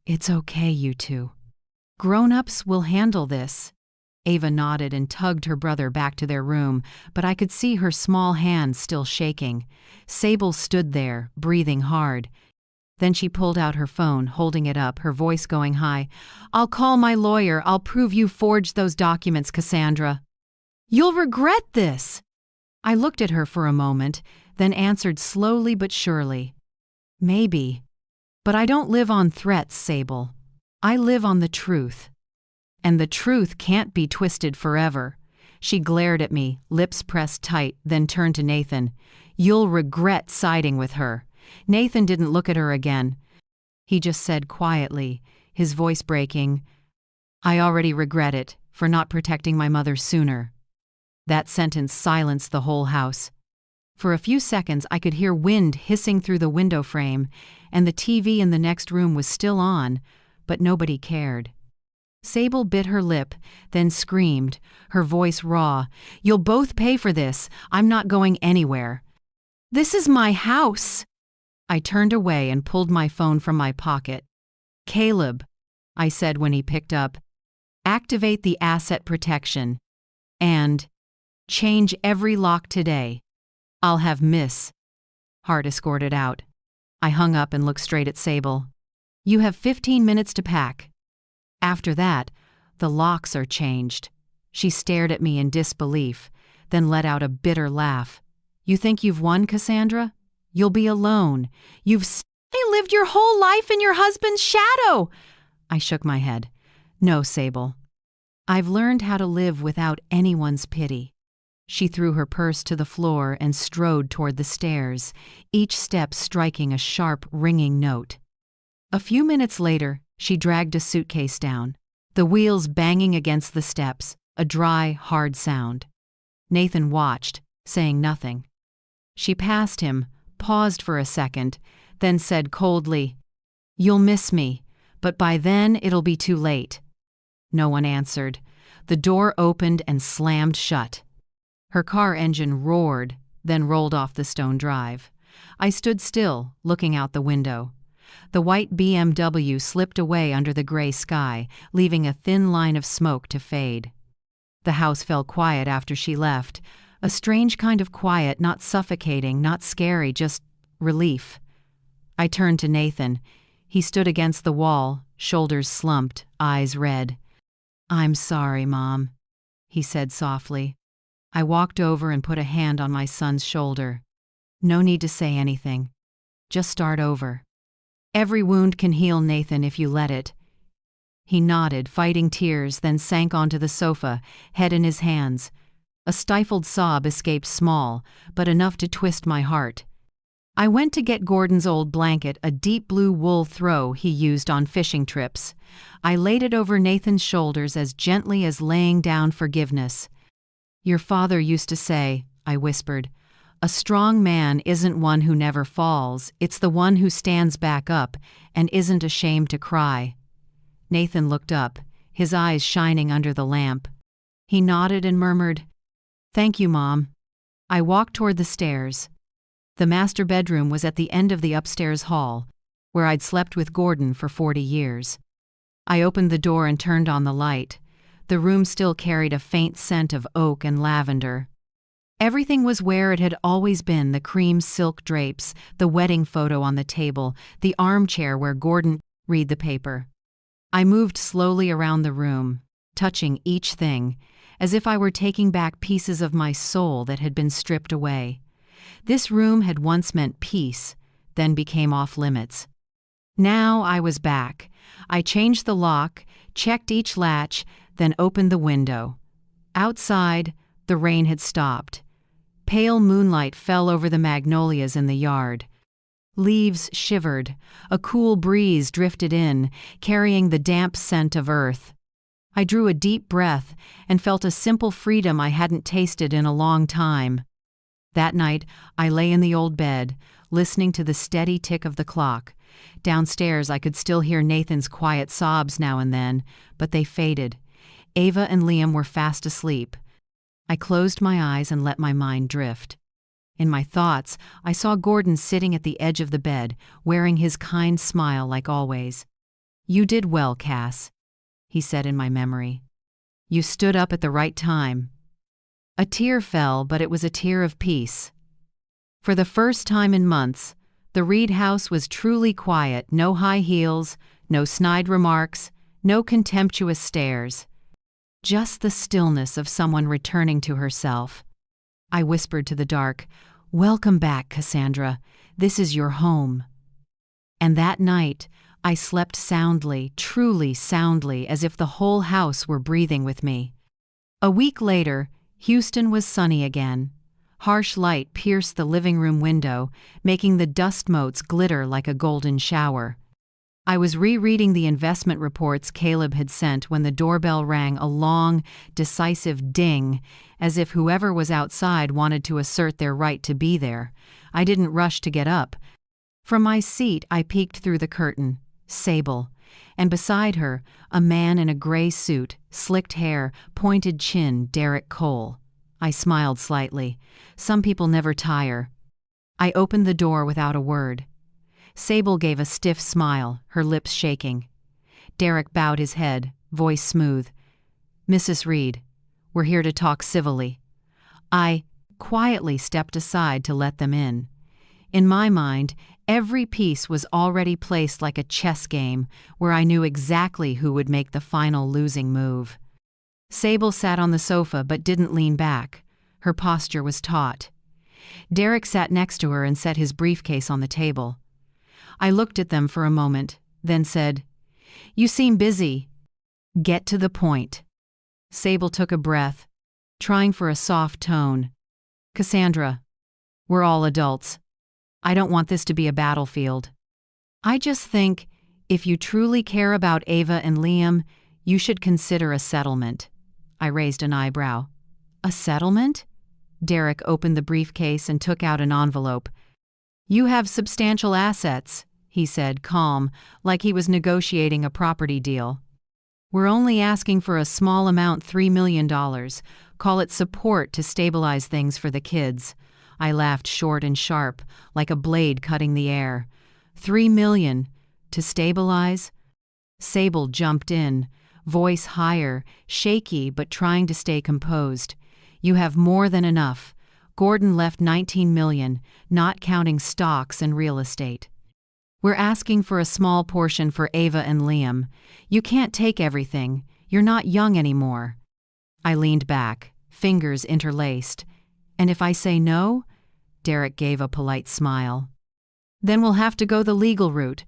"It's okay, you two. Grown-ups will handle this." Ava nodded and tugged her brother back to their room, but I could see her small hands still shaking. Sable stood there, breathing hard. Then she pulled out her phone, holding it up, her voice going high. "I'll call my lawyer. I'll prove you forged those documents, Cassandra. You'll regret this." I looked at her for a moment, then answered slowly but surely. "Maybe. But I don't live on threats, Sable. I live on the truth. And the truth can't be twisted forever." She glared at me, lips pressed tight, then turned to Nathan. "You'll regret siding with her." Nathan didn't look at her again. He just said quietly, his voice breaking, "I already regret it, for not protecting my mother sooner." That sentence silenced the whole house. For a few seconds I could hear wind hissing through the window frame, and the TV in the next room was still on, but nobody cared. Sable bit her lip, then screamed, her voice raw, "You'll both pay for this. I'm not going anywhere. This is my house." I turned away and pulled my phone from my pocket. "Caleb," I said when he picked up, "activate the asset protection. And change every lock today. I'll have Miss Hart escorted out." I hung up and looked straight at Sable. "You have 15 minutes to pack. After that, the locks are changed." She stared at me in disbelief, then let out a bitter laugh. "You think you've won, Cassandra? You'll be alone. You've lived your whole life in your husband's shadow." I shook my head. "No, Sable. I've learned how to live without anyone's pity." She threw her purse to the floor and strode toward the stairs, each step striking a sharp, ringing note. A few minutes later, she dragged a suitcase down, the wheels banging against the steps, a dry, hard sound. Nathan watched, saying nothing. She passed him, paused for a second, then said coldly, "You'll miss me, but by then it'll be too late." No one answered. The door opened and slammed shut. Her car engine roared, then rolled off the stone drive. I stood still, looking out the window. The white BMW slipped away under the gray sky, leaving a thin line of smoke to fade. The house fell quiet after she left, a strange kind of quiet, not suffocating, not scary, just relief. I turned to Nathan. He stood against the wall, shoulders slumped, eyes red. "I'm sorry, Mom," he said softly. I walked over and put a hand on my son's shoulder. "No need to say anything. Just start over. Every wound can heal, Nathan, if you let it." He nodded, fighting tears, then sank onto the sofa, head in his hands. A stifled sob escaped small, but enough to twist my heart. I went to get Gordon's old blanket, a deep blue wool throw he used on fishing trips. I laid it over Nathan's shoulders as gently as laying down forgiveness. "Your father used to say," I whispered, "a strong man isn't one who never falls, it's the one who stands back up and isn't ashamed to cry." Nathan looked up, his eyes shining under the lamp. He nodded and murmured, "Thank you, Mom." I walked toward the stairs. The master bedroom was at the end of the upstairs hall, where I'd slept with Gordon for 40 years. I opened the door and turned on the light. The room still carried a faint scent of oak and lavender. Everything was where it had always been, the cream silk drapes, the wedding photo on the table, the armchair where Gordon read the paper. I moved slowly around the room, touching each thing, as if I were taking back pieces of my soul that had been stripped away. This room had once meant peace, then became off limits. Now I was back. I changed the lock, checked each latch, then opened the window. Outside, the rain had stopped. Pale moonlight fell over the magnolias in the yard. Leaves shivered. A cool breeze drifted in, carrying the damp scent of earth. I drew a deep breath and felt a simple freedom I hadn't tasted in a long time. That night, I lay in the old bed, listening to the steady tick of the clock, Downstairs, I could still hear Nathan's quiet sobs now and then, but they faded. Ava and Liam were fast asleep. I closed my eyes and let my mind drift. In my thoughts, I saw Gordon sitting at the edge of the bed, wearing his kind smile like always. "You did well, Cass," he said in my memory. "You stood up at the right time." A tear fell, but it was a tear of peace. For the first time in months, the Reed house was truly quiet. No high heels, no snide remarks, no contemptuous stares. Just the stillness of someone returning to herself. I whispered to the dark, "Welcome back, Cassandra. This is your home." And that night, I slept soundly, truly soundly, as if the whole house were breathing with me. A week later, Houston was sunny again. Harsh light pierced the living room window, making the dust motes glitter like a golden shower. I was rereading the investment reports Caleb had sent when the doorbell rang, a long, decisive ding, as if whoever was outside wanted to assert their right to be there. I didn't rush to get up. From my seat, I peeked through the curtain. Sable. And beside her, a man in a gray suit, slicked hair, pointed chin, Derek Cole. I smiled slightly. Some people never tire. I opened the door without a word. Sable gave a stiff smile, her lips shaking. Derek bowed his head, voice smooth. "Mrs. Reed, we're here to talk civilly." I quietly stepped aside to let them in. In my mind, every piece was already placed like a chess game, where I knew exactly who would make the final losing move. Sable sat on the sofa but didn't lean back. Her posture was taut. Derek sat next to her and set his briefcase on the table. I looked at them for a moment, then said, "You seem busy. Get to the point." Sable took a breath, trying for a soft tone. "Cassandra, we're all adults. I don't want this to be a battlefield. I just think, if you truly care about Ava and Liam, you should consider a settlement." I raised an eyebrow. "A settlement?" Derek opened the briefcase and took out an envelope. "You have substantial assets," he said, calm, like he was negotiating a property deal. "We're only asking for a small amount, $3 million. Call it support to stabilize things for the kids." I laughed short and sharp, like a blade cutting the air. $3 million? To stabilize? Sable jumped in, voice higher, shaky but trying to stay composed. "You have more than enough. Gordon left $19 million, not counting stocks and real estate. We're asking for a small portion for Ava and Liam. You can't take everything. You're not young anymore." I leaned back, fingers interlaced. "And if I say no?" Derek gave a polite smile. "Then we'll have to go the legal route.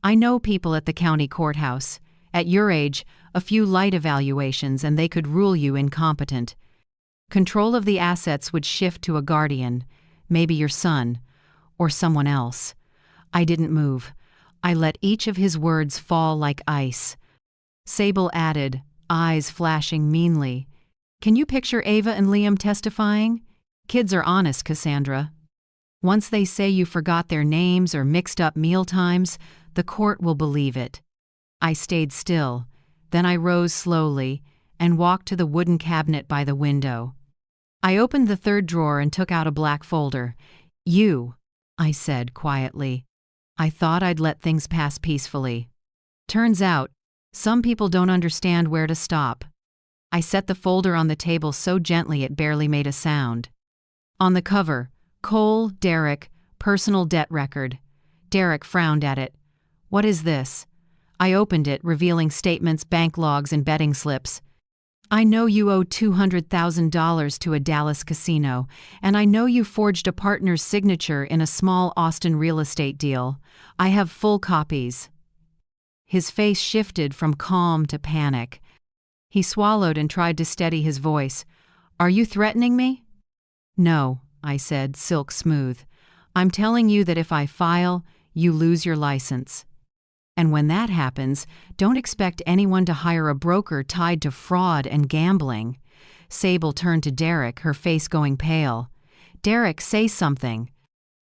I know people at the county courthouse. At your age, a few light evaluations and they could rule you incompetent. Control of the assets would shift to a guardian, maybe your son, or someone else." I didn't move. I let each of his words fall like ice. Sable added, eyes flashing meanly, "Can you picture Ava and Liam testifying? Kids are honest, Cassandra. Once they say you forgot their names or mixed up meal times, the court will believe it." I stayed still. Then I rose slowly and walked to the wooden cabinet by the window. I opened the third drawer and took out a black folder. "You," I said quietly. I thought I'd let things pass peacefully. Turns out, some people don't understand where to stop. I set the folder on the table so gently it barely made a sound. On the cover, Cole, Derek, personal debt record. Derek frowned at it. "What is this?" I opened it, revealing statements, bank logs, and betting slips. "I know you owe $200,000 to a Dallas casino, and I know you forged a partner's signature in a small Austin real estate deal. I have full copies." His face shifted from calm to panic. He swallowed and tried to steady his voice. "Are you threatening me?" "No," I said, silk smooth. "I'm telling you that if I file, you lose your license. And when that happens, don't expect anyone to hire a broker tied to fraud and gambling." Sable turned to Derek, her face going pale. "Derek, say something."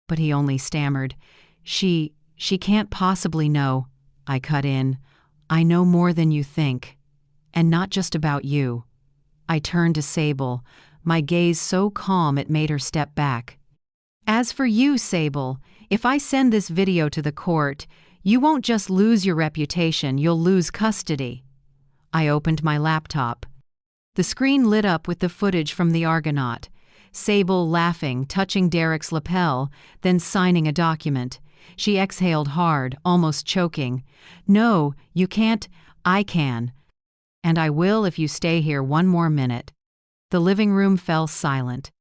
But he only stammered, She can't possibly know, I cut in. I know more than you think. And not just about you. I turned to Sable, my gaze so calm it made her step back. As for you, Sable, if I send this video to the court, you won't just lose your reputation, you'll lose custody. I opened my laptop. The screen lit up with the footage from the Argonaut. Sable laughing, touching Derek's lapel, then signing a document. She exhaled hard, almost choking. No, you can't. I can. And I will if you stay here one more minute. The living room fell silent.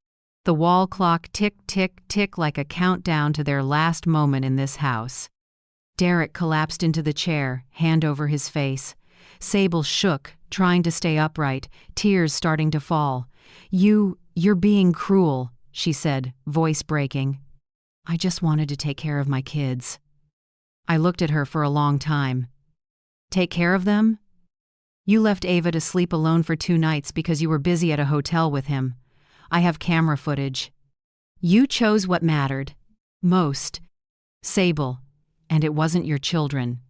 The wall clock ticked, tick, tick like a countdown to their last moment in this house. Derek collapsed into the chair, hand over his face. Sable shook, trying to stay upright, tears starting to fall. You're being cruel, she said, voice breaking. I just wanted to take care of my kids. I looked at her for a long time. Take care of them? You left Ava to sleep alone for 2 nights because you were busy at a hotel with him. I have camera footage. You chose what mattered. Most. Sable. And it wasn't your children.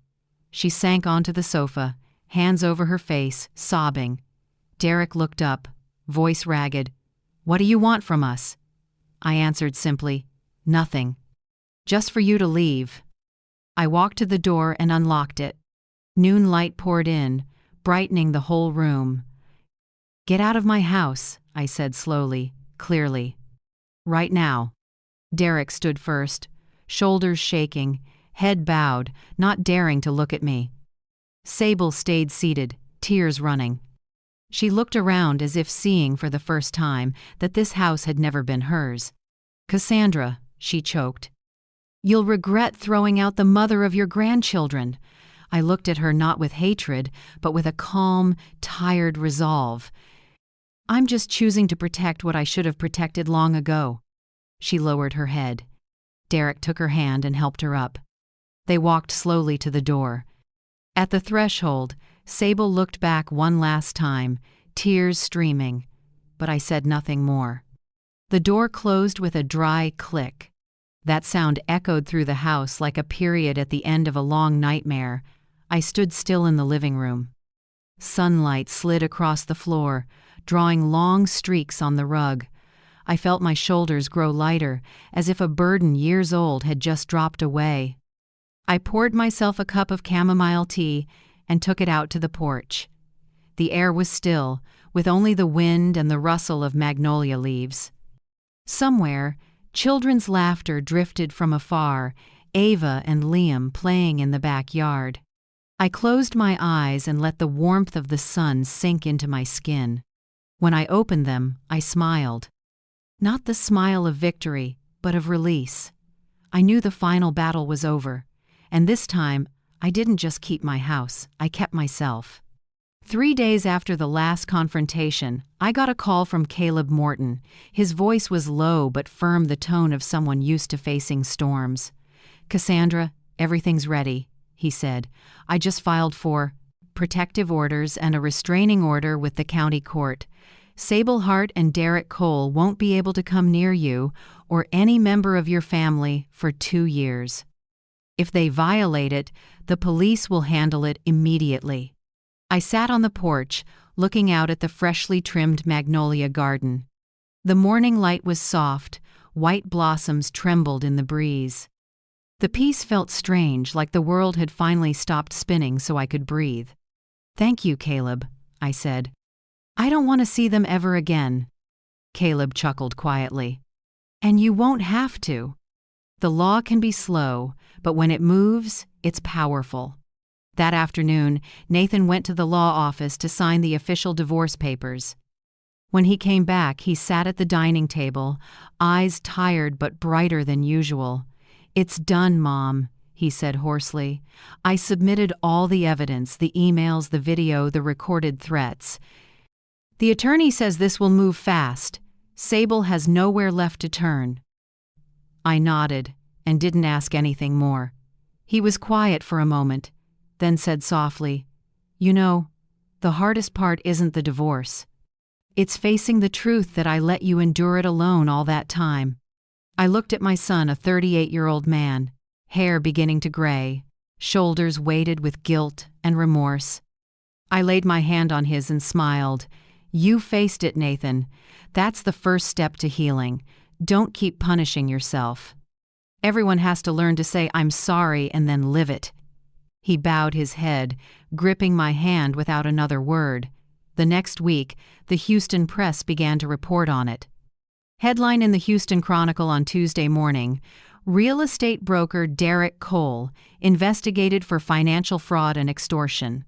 She sank onto the sofa, hands over her face, sobbing. Derek looked up, voice ragged. What do you want from us? I answered simply, nothing. Just for you to leave. I walked to the door and unlocked it. Noon light poured in, brightening the whole room. Get out of my house, I said slowly, clearly. Right now. Derek stood first, shoulders shaking, head bowed, not daring to look at me. Sable stayed seated, tears running. She looked around as if seeing for the first time that this house had never been hers. Cassandra, she choked. You'll regret throwing out the mother of your grandchildren. I looked at her not with hatred, but with a calm, tired resolve. I'm just choosing to protect what I should have protected long ago. She lowered her head. Derek took her hand and helped her up. They walked slowly to the door. At the threshold, Sable looked back one last time, tears streaming, but I said nothing more. The door closed with a dry click. That sound echoed through the house like a period at the end of a long nightmare. I stood still in the living room. Sunlight slid across the floor, drawing long streaks on the rug. I felt my shoulders grow lighter, as if a burden years old had just dropped away. I poured myself a cup of chamomile tea and took it out to the porch. The air was still, with only the wind and the rustle of magnolia leaves. Somewhere, children's laughter drifted from afar, Ava and Liam playing in the backyard. I closed my eyes and let the warmth of the sun sink into my skin. When I opened them, I smiled. Not the smile of victory, but of release. I knew the final battle was over, and this time, I didn't just keep my house, I kept myself. 3 days after the last confrontation, I got a call from Caleb Morton. His voice was low but firm, the tone of someone used to facing storms. Cassandra, everything's ready, he said. I just filed for protective orders and a restraining order with the county court. Sable Hart and Derek Cole won't be able to come near you or any member of your family for 2 years. If they violate it, the police will handle it immediately. I sat on the porch, looking out at the freshly trimmed magnolia garden. The morning light was soft, white blossoms trembled in the breeze. The peace felt strange, like the world had finally stopped spinning so I could breathe. Thank you, Caleb, I said. I don't want to see them ever again. Caleb chuckled quietly. And you won't have to. The law can be slow, but when it moves, it's powerful. That afternoon, Nathan went to the law office to sign the official divorce papers. When he came back, he sat at the dining table, eyes tired but brighter than usual. It's done, Mom, he said hoarsely. I submitted all the evidence, the emails, the video, the recorded threats. The attorney says this will move fast. Sable has nowhere left to turn. I nodded and didn't ask anything more. He was quiet for a moment, then said softly, You know, the hardest part isn't the divorce. It's facing the truth that I let you endure it alone all that time. I looked at my son, a 38-year-old man. hair beginning to gray, shoulders weighted with guilt and remorse. I laid my hand on his and smiled. "You faced it, Nathan. That's the first step to healing. Don't keep punishing yourself. Everyone has to learn to say, 'I'm sorry,' and then live it." He bowed his head, gripping my hand without another word. The next week, the Houston Press began to report on it. Headline in the Houston Chronicle on Tuesday morning: "Real estate broker Derek Cole investigated for financial fraud and extortion."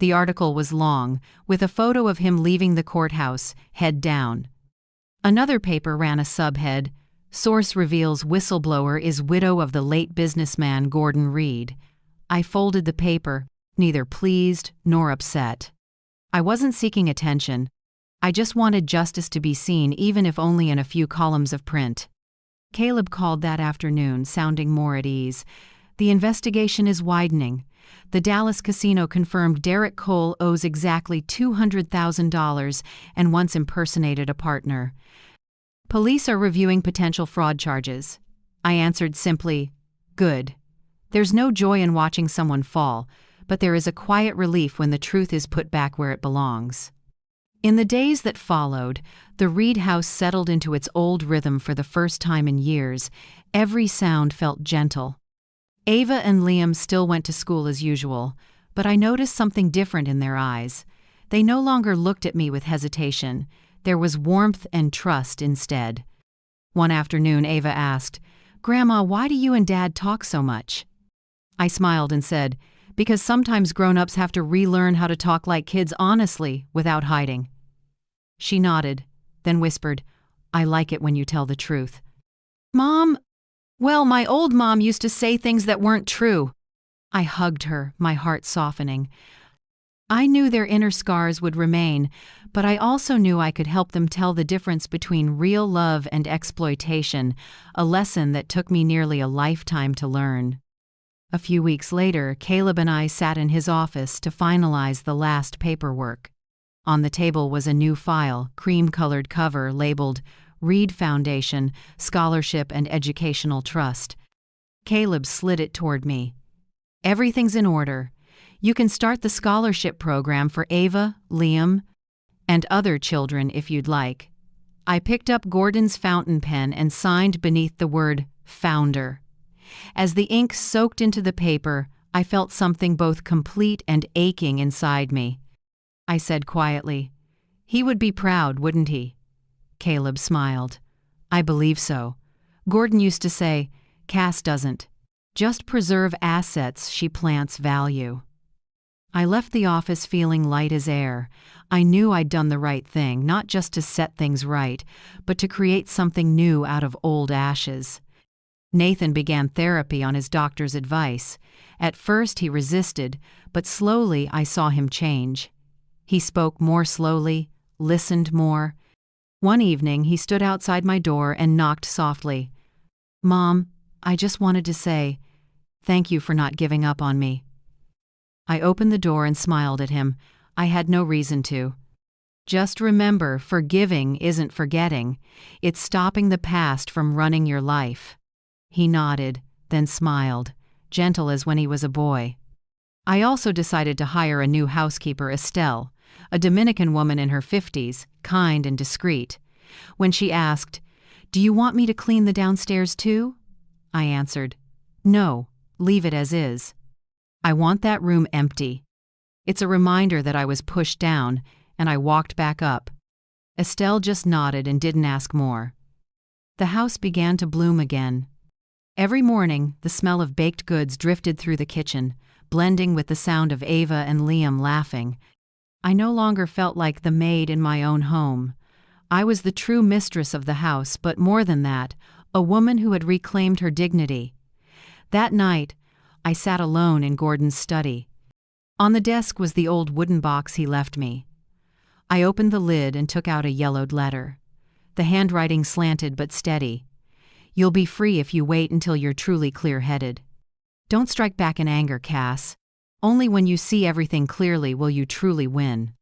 The article was long, with a photo of him leaving the courthouse, head down. Another paper ran a subhead: "Source reveals whistleblower is widow of the late businessman Gordon Reed." I folded the paper, neither pleased nor upset. I wasn't seeking attention. I just wanted justice to be seen, even if only in a few columns of print. Caleb called that afternoon, sounding more at ease. "The investigation is widening. The Dallas casino confirmed Derek Cole owes exactly $200,000 and once impersonated a partner. Police are reviewing potential fraud charges." I answered simply, "Good." There's no joy in watching someone fall, but there is a quiet relief when the truth is put back where it belongs. In the days that followed, the Reed house settled into its old rhythm for the first time in years. Every sound felt gentle. Ava and Liam still went to school as usual, but I noticed something different in their eyes. They no longer looked at me with hesitation. There was warmth and trust instead. One afternoon, Ava asked, "Grandma, why do you and Dad talk so much?" I smiled and said, "Because sometimes grown-ups have to relearn how to talk like kids honestly, without hiding." She nodded, then whispered, "I like it when you tell the truth." "Mom, well, my old mom used to say things that weren't true." I hugged her, my heart softening. I knew their inner scars would remain, but I also knew I could help them tell the difference between real love and exploitation, a lesson that took me nearly a lifetime to learn. A few weeks later, Caleb and I sat in his office to finalize the last paperwork. On the table was a new file, cream-colored cover labeled Reed Foundation, Scholarship and Educational Trust. Caleb slid it toward me. "Everything's in order. You can start the scholarship program for Ava, Liam, and other children if you'd like." I picked up Gordon's fountain pen and signed beneath the word Founder. As the ink soaked into the paper, I felt something both complete and aching inside me. I said quietly, "He would be proud, wouldn't he?" Caleb smiled. "I believe so. Gordon used to say, 'Cass doesn't just preserve assets, she plants value.'" I left the office feeling light as air. I knew I'd done the right thing, not just to set things right, but to create something new out of old ashes. Nathan began therapy on his doctor's advice. At first he resisted, but slowly I saw him change. He spoke more slowly, listened more. One evening he stood outside my door and knocked softly. "Mom, I just wanted to say, thank you for not giving up on me." I opened the door and smiled at him. I had no reason to. "Just remember, forgiving isn't forgetting. It's stopping the past from running your life." He nodded, then smiled, gentle as when he was a boy. I also decided to hire a new housekeeper, Estelle, a Dominican woman in her 50s, kind and discreet. When she asked, "Do you want me to clean the downstairs too?" I answered, "No, leave it as is. I want that room empty." It's a reminder that I was pushed down, and I walked back up. Estelle just nodded and didn't ask more. The house began to bloom again. Every morning, the smell of baked goods drifted through the kitchen, blending with the sound of Ava and Liam laughing. I no longer felt like the maid in my own home. I was the true mistress of the house, but more than that, a woman who had reclaimed her dignity. That night, I sat alone in Gordon's study. On the desk was the old wooden box he left me. I opened the lid and took out a yellowed letter. The handwriting slanted but steady. "You'll be free if you wait until you're truly clear-headed. Don't strike back in anger, Cass. Only when you see everything clearly will you truly win."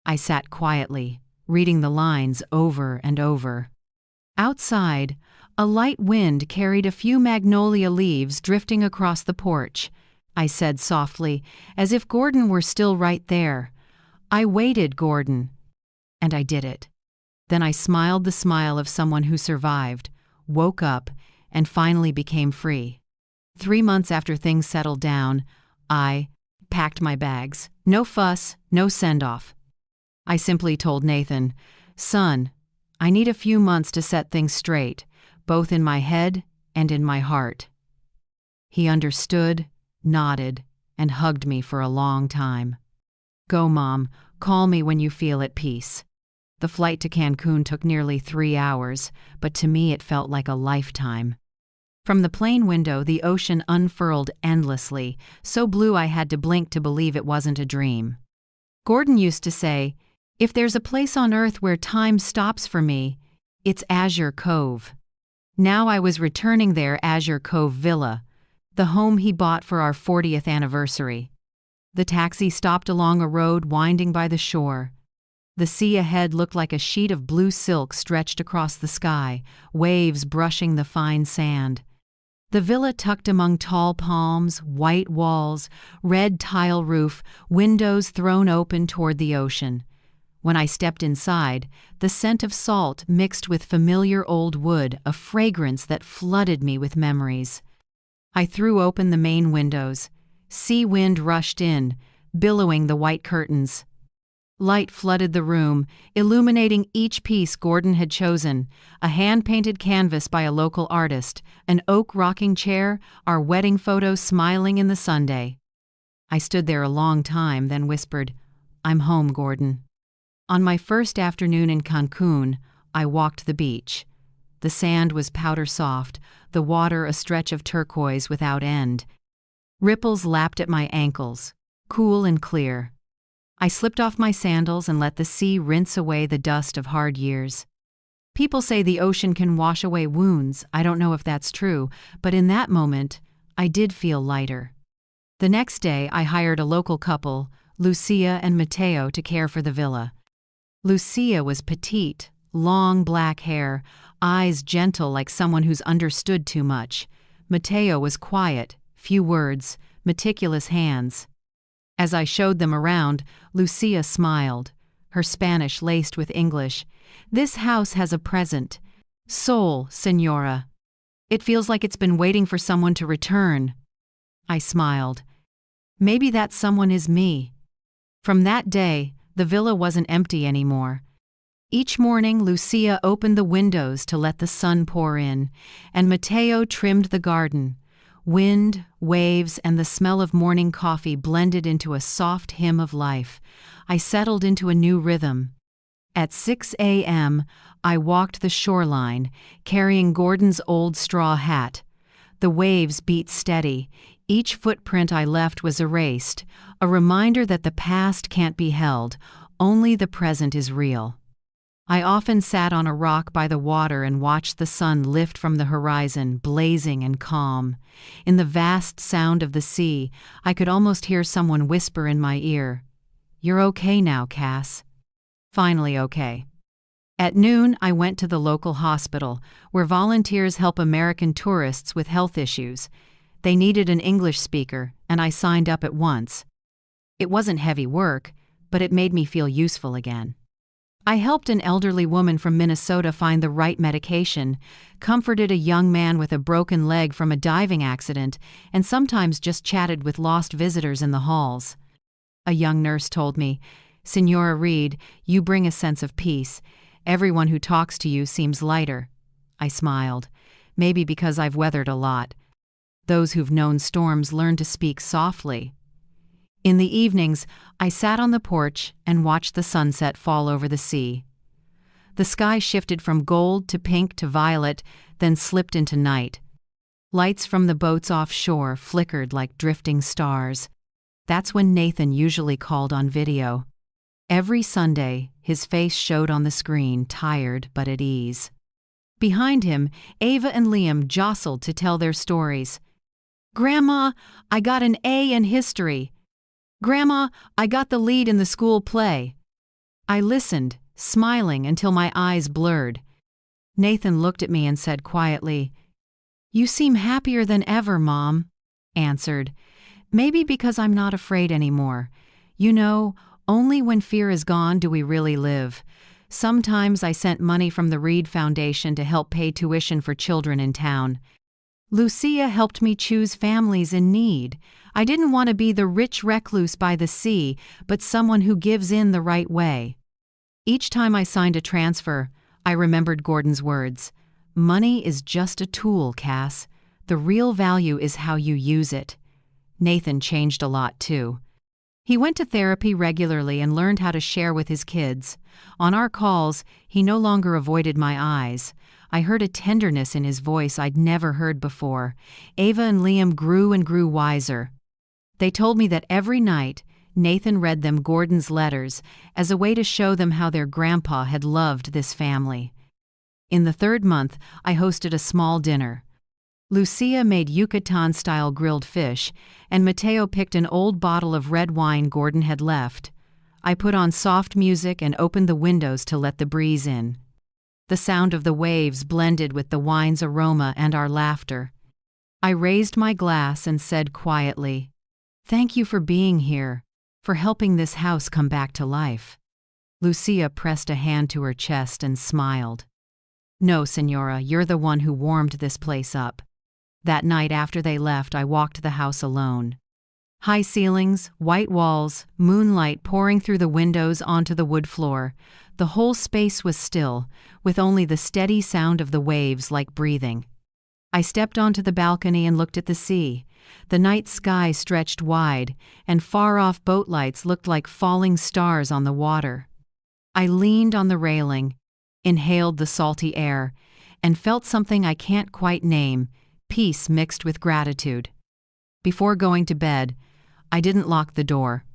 I sat quietly, reading the lines over and over. Outside, A light wind carried a few magnolia leaves drifting across the porch, I said softly, as if Gordon were still right there. I waited, Gordon. And I did it. Then I smiled the smile of someone who survived, woke up, and finally became free. 3 months after things settled down, I packed my bags. No fuss, no send-off. I simply told Nathan, "Son, I need a few months to set things straight, both in my head and in my heart." He understood, nodded, and hugged me for a long time. "Go, Mom. Call me when you feel at peace." The flight to Cancun took nearly 3 hours, but to me it felt like a lifetime. From the plane window, the ocean unfurled endlessly, so blue I had to blink to believe it wasn't a dream. Gordon used to say, "If there's a place on Earth where time stops for me, it's Azure Cove." Now I was returning there, Azure Cove Villa, the home he bought for our 40th anniversary. The taxi stopped along a road winding by the shore. The sea ahead looked like a sheet of blue silk stretched across the sky, waves brushing the fine sand. The villa tucked among tall palms, white walls, red tile roof, windows thrown open toward the ocean. When I stepped inside, the scent of salt mixed with familiar old wood, a fragrance that flooded me with memories. I threw open the main windows. Sea wind rushed in, billowing the white curtains. Light flooded the room, illuminating each piece Gordon had chosen: a hand-painted canvas by a local artist, an oak rocking chair, our wedding photo smiling in the sunday. I stood there a long time, then whispered, "I'm home, Gordon." On my first afternoon in Cancun, I walked the beach. The sand was powder soft, the water a stretch of turquoise without end. Ripples lapped at my ankles, cool and clear. I slipped off my sandals and let the sea rinse away the dust of hard years. People say the ocean can wash away wounds. I don't know if that's true, but in that moment, I did feel lighter. The next day, I hired a local couple, Lucia and Matteo, to care for the villa. Lucia was petite, long black hair, eyes gentle like someone who's understood too much. Matteo was quiet, few words, meticulous hands. As I showed them around, Lucia smiled, her Spanish laced with English. "This house has a present. Soul, Señora. It feels like it's been waiting for someone to return." I smiled. Maybe that someone is me. From that day, the villa wasn't empty anymore. Each morning, Lucia opened the windows to let the sun pour in, and Matteo trimmed the garden. Wind, waves, and the smell of morning coffee blended into a soft hymn of life. I settled into a new rhythm. At 6 a.m., I walked the shoreline, carrying Gordon's old straw hat. The waves beat steady. Each footprint I left was erased, a reminder that the past can't be held, only the present is real. I often sat on a rock by the water and watched the sun lift from the horizon, blazing and calm. In the vast sound of the sea, I could almost hear someone whisper in my ear, "You're okay now, Cass." Finally okay. At noon, I went to the local hospital, where volunteers help American tourists with health issues. They needed an English speaker, and I signed up at once. It wasn't heavy work, but it made me feel useful again. I helped an elderly woman from Minnesota find the right medication, comforted a young man with a broken leg from a diving accident, and sometimes just chatted with lost visitors in the halls. A young nurse told me, "Señora Reed, you bring a sense of peace. Everyone who talks to you seems lighter." I smiled. Maybe because I've weathered a lot. Those who've known storms learn to speak softly. In the evenings, I sat on the porch and watched the sunset fall over the sea. The sky shifted from gold to pink to violet, then slipped into night. Lights from the boats offshore flickered like drifting stars. That's when Nathan usually called on video. Every Sunday, his face showed on the screen, tired but at ease. Behind him, Ava and Liam jostled to tell their stories. "Grandma, I got an A in history." "Grandma, I got the lead in the school play." I listened, smiling until my eyes blurred. Nathan looked at me and said quietly, "You seem happier than ever, Mom." Answered, "Maybe because I'm not afraid anymore. You know, only when fear is gone do we really live." Sometimes I sent money from the Reed Foundation to help pay tuition for children in town. Lucia helped me choose families in need. I didn't want to be the rich recluse by the sea, but someone who gives in the right way. Each time I signed a transfer, I remembered Gordon's words. "Money is just a tool, Cass. The real value is how you use it." Nathan changed a lot, too. He went to therapy regularly and learned how to share with his kids. On our calls, he no longer avoided my eyes. I heard a tenderness in his voice I'd never heard before. Ava and Liam grew and grew wiser. They told me that every night, Nathan read them Gordon's letters as a way to show them how their grandpa had loved this family. In the 3rd month, I hosted a small dinner. Lucia made Yucatan-style grilled fish, and Mateo picked an old bottle of red wine Gordon had left. I put on soft music and opened the windows to let the breeze in. The sound of the waves blended with the wine's aroma and our laughter. I raised my glass and said quietly, "Thank you for being here, for helping this house come back to life." Lucia pressed a hand to her chest and smiled. "No, Senora, you're the one who warmed this place up." That night after they left, I walked the house alone. High ceilings, white walls, moonlight pouring through the windows onto the wood floor. The whole space was still, with only the steady sound of the waves like breathing. I stepped onto the balcony and looked at the sea. The night sky stretched wide, and far-off boat lights looked like falling stars on the water. I leaned on the railing, inhaled the salty air, and felt something I can't quite name, peace mixed with gratitude. Before going to bed, I didn't lock the door.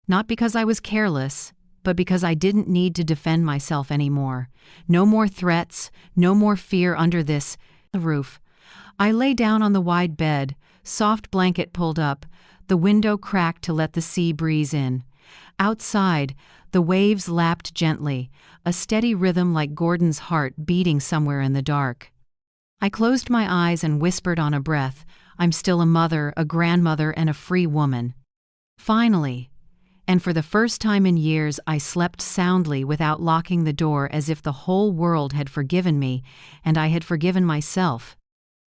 Not because I was careless, but because I didn't need to defend myself anymore. No more threats, no more fear under this roof. I lay down on the wide bed, soft blanket pulled up, the window cracked to let the sea breeze in. Outside, the waves lapped gently, a steady rhythm like Gordon's heart beating somewhere in the dark. I closed my eyes and whispered on a breath, "I'm still a mother, a grandmother, and a free woman." Finally, and for the first time in years, I slept soundly without locking the door, as if the whole world had forgiven me and I had forgiven myself.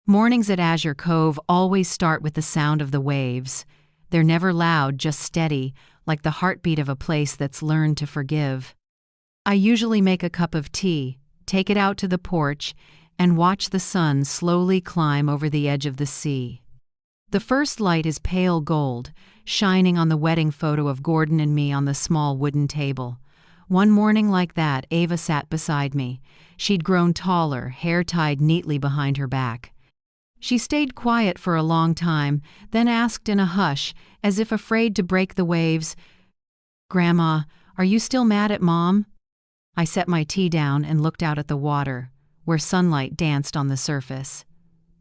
Mornings at Azure Cove always start with the sound of the waves. They're never loud, just steady, like the heartbeat of a place that's learned to forgive. I usually make a cup of tea, take it out to the porch, and watch the sun slowly climb over the edge of the sea. The first light is pale gold, shining on the wedding photo of Gordon and me on the small wooden table. One morning like that, Ava sat beside me. She'd grown taller, hair tied neatly behind her back. She stayed quiet for a long time, then asked in a hush, as if afraid to break the waves, "Grandma, are you still mad at Mom?" I set my tea down and looked out at the water, where sunlight danced on the surface.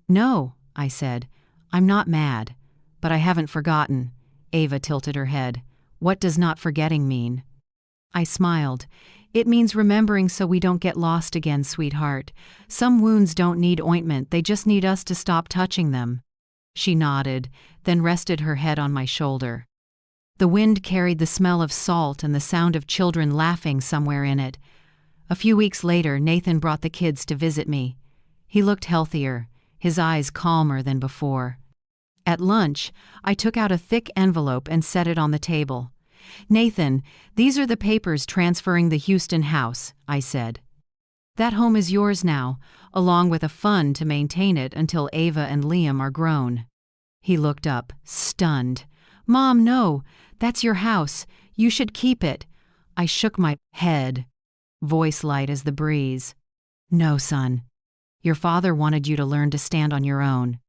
"No," I said, "I'm not mad, but I haven't forgotten." Ava tilted her head. "What does not forgetting mean?" I smiled. "It means remembering so we don't get lost again, sweetheart. Some wounds don't need ointment, they just need us to stop touching them." She nodded, then rested her head on my shoulder. The wind carried the smell of salt and the sound of children laughing somewhere in it. A few weeks later, Nathan brought the kids to visit me. He looked healthier, his eyes calmer than before. At lunch, I took out a thick envelope and set it on the table. "Nathan, these are the papers transferring the Houston house," I said. "That home is yours now, along with a fund to maintain it until Ava and Liam are grown." He looked up, stunned. "Mom, no, that's your house. You should keep it." I shook my head, voice light as the breeze. "No, son. Your father wanted you to learn to stand on your own.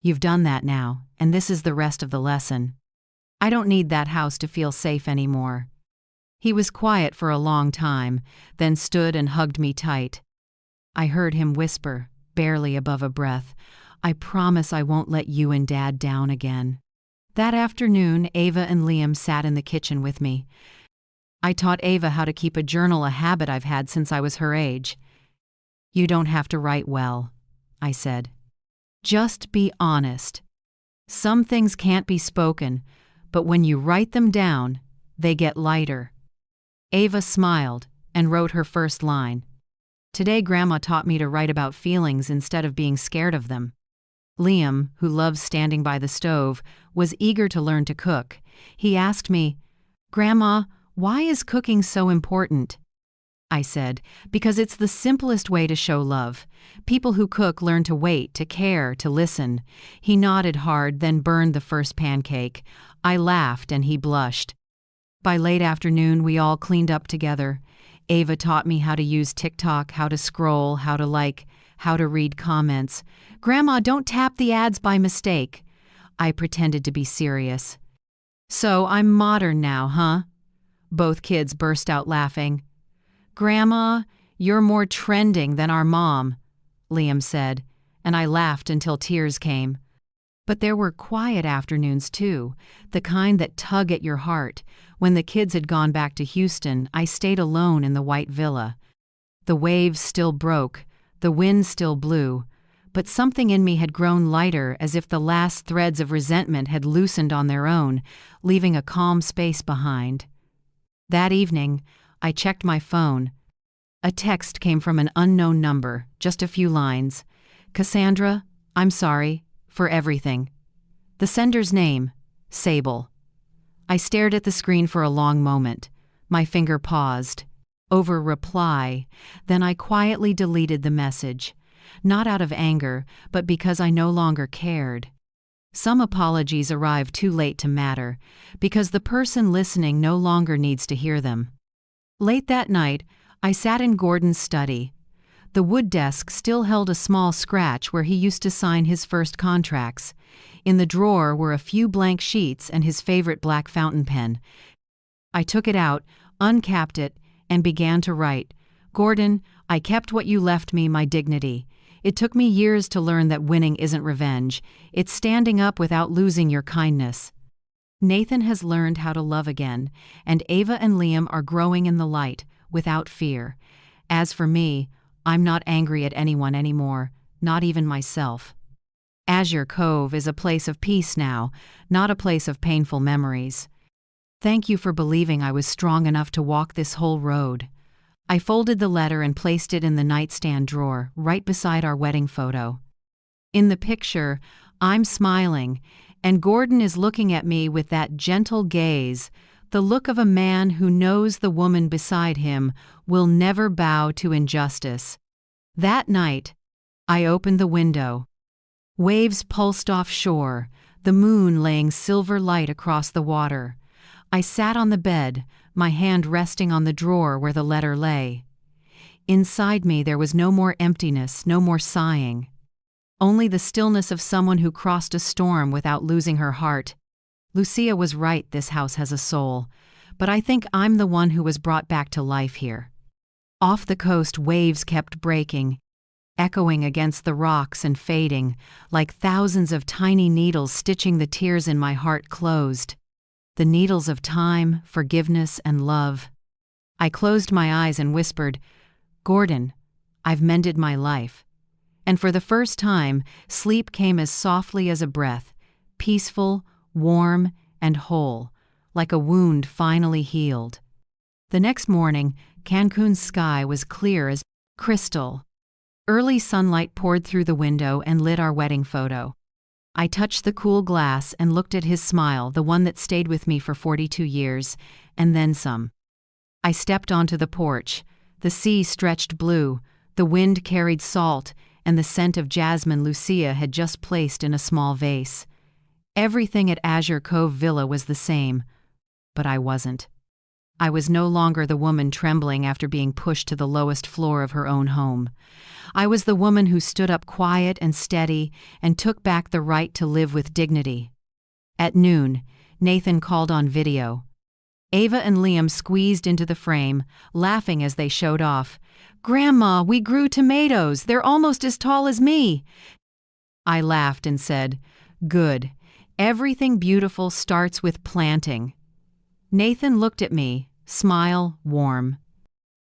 You've done that now, and this is the rest of the lesson. I don't need that house to feel safe anymore." He was quiet for a long time, then stood and hugged me tight. I heard him whisper, barely above a breath, "I promise I won't let you and Dad down again." That afternoon, Ava and Liam sat in the kitchen with me. I taught Ava how to keep a journal, a habit I've had since I was her age. You don't have to write well, I said. Just be honest. Some things can't be spoken, but when you write them down, they get lighter. Ava smiled and wrote her first line. Today, Grandma taught me to write about feelings instead of being scared of them. Liam, who loves standing by the stove, was eager to learn to cook. He asked me, "Grandma, why is cooking so important?" I said, "Because it's the simplest way to show love. People who cook learn to wait, to care, to listen." He nodded hard, then burned the first pancake. I laughed and he blushed. By late afternoon, we all cleaned up together. Ava taught me how to use TikTok, how to scroll, how to like, how to read comments. "Grandma, don't tap the ads by mistake." I pretended to be serious. "So I'm modern now, huh?" Both kids burst out laughing. "Grandma, you're more trending than our mom," Liam said, and I laughed until tears came. But there were quiet afternoons too, the kind that tug at your heart. When the kids had gone back to Houston, I stayed alone in the white villa. The waves still broke, the wind still blew, but something in me had grown lighter, as if the last threads of resentment had loosened on their own, leaving a calm space behind. That evening, I checked my phone. A text came from an unknown number, just a few lines. "Cassandra, I'm sorry for everything." The sender's name, Sable. I stared at the screen for a long moment. My finger paused. Over reply, then I quietly deleted the message. Not out of anger, but because I no longer cared. Some apologies arrive too late to matter, because the person listening no longer needs to hear them. Late that night, I sat in Gordon's study. The wood desk still held a small scratch where he used to sign his first contracts. In the drawer were a few blank sheets and his favorite black fountain pen. I took it out, uncapped it, and began to write. "Gordon, I kept what you left me, my dignity. It took me years to learn that winning isn't revenge. It's standing up without losing your kindness. Nathan has learned how to love again, and Ava and Liam are growing in the light, without fear. As for me, I'm not angry at anyone anymore, not even myself. Azure Cove is a place of peace now, not a place of painful memories. Thank you for believing I was strong enough to walk this whole road." I folded the letter and placed it in the nightstand drawer, right beside our wedding photo. In the picture, I'm smiling, and Gordon is looking at me with that gentle gaze, the look of a man who knows the woman beside him will never bow to injustice. That night, I opened the window. Waves pulsed offshore, the moon laying silver light across the water. I sat on the bed, my hand resting on the drawer where the letter lay. Inside me there was no more emptiness, no more sighing. Only the stillness of someone who crossed a storm without losing her heart. Lucia was right, this house has a soul, but I think I'm the one who was brought back to life here. Off the coast, waves kept breaking, echoing against the rocks and fading, like thousands of tiny needles stitching the tears in my heart closed. The needles of time, forgiveness, and love. I closed my eyes and whispered, "Gordon, I've mended my life." And for the first time, sleep came as softly as a breath, peaceful, warm, and whole, like a wound finally healed. The next morning, Cancun's sky was clear as crystal. Early sunlight poured through the window and lit our wedding photo. I touched the cool glass and looked at his smile, the one that stayed with me for 42 years, and then some. I stepped onto the porch. The sea stretched blue, the wind carried salt, and the scent of jasmine Lucia had just placed in a small vase. Everything at Azure Cove Villa was the same, but I wasn't. I was no longer the woman trembling after being pushed to the lowest floor of her own home. I was the woman who stood up quiet and steady and took back the right to live with dignity. At noon, Nathan called on video. Ava and Liam squeezed into the frame, laughing as they showed off. "Grandma, we grew tomatoes. They're almost as tall as me." I laughed and said, "Good. Everything beautiful starts with planting." Nathan looked at me, smile warm.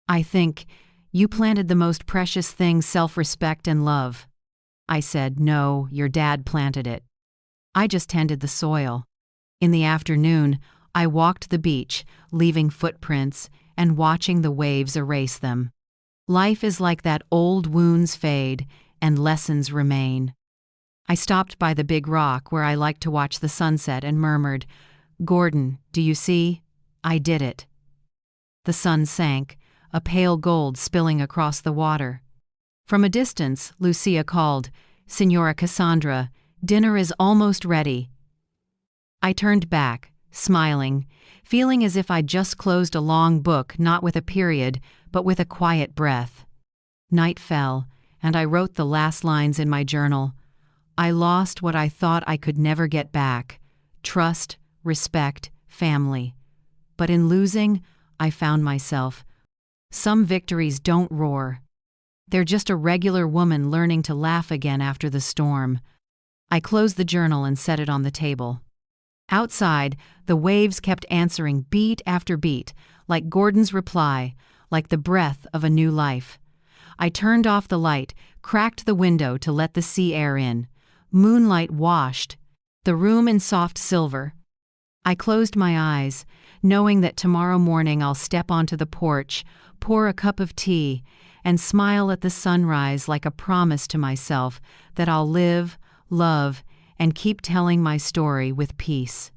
"I think You planted the most precious thing, self-respect and love." I said, "No, your dad planted it. I just tended the soil." In the afternoon, I walked the beach, leaving footprints and watching the waves erase them. Life is like that, old wounds fade and lessons remain. I stopped by the big rock where I liked to watch the sunset and murmured, "Gordon, do you see? I did it." The sun sank, a pale gold spilling across the water. From a distance, Lucia called, "Signora Cassandra, dinner is almost ready." I turned back, smiling, feeling as if I'd just closed a long book, not with a period, but with a quiet breath. Night fell, and I wrote the last lines in my journal. I lost what I thought I could never get back: trust, respect, family. But in losing, I found myself. Some victories don't roar. They're just a regular woman learning to laugh again after the storm. I closed the journal and set it on the table. Outside, the waves kept answering beat after beat, like Gordon's reply, like the breath of a new life. I turned off the light, cracked the window to let the sea air in. Moonlight washed the room in soft silver. I closed my eyes, knowing that tomorrow morning I'll step onto the porch, pour a cup of tea, and smile at the sunrise like a promise to myself that I'll live, love, and keep telling my story with peace.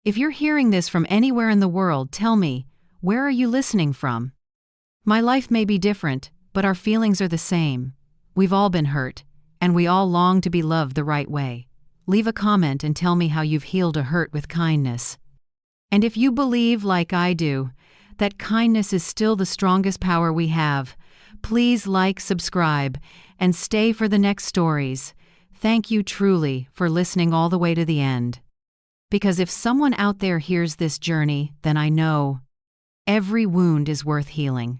If you're hearing this from anywhere in the world, tell me, where are you listening from? My life may be different, but our feelings are the same. We've all been hurt, and we all long to be loved the right way. Leave a comment and tell me how you've healed a hurt with kindness. And if you believe, like I do, that kindness is still the strongest power we have, please like, subscribe, and stay for the next stories. Thank you truly for listening all the way to the end. Because if someone out there hears this journey, then I know every wound is worth healing.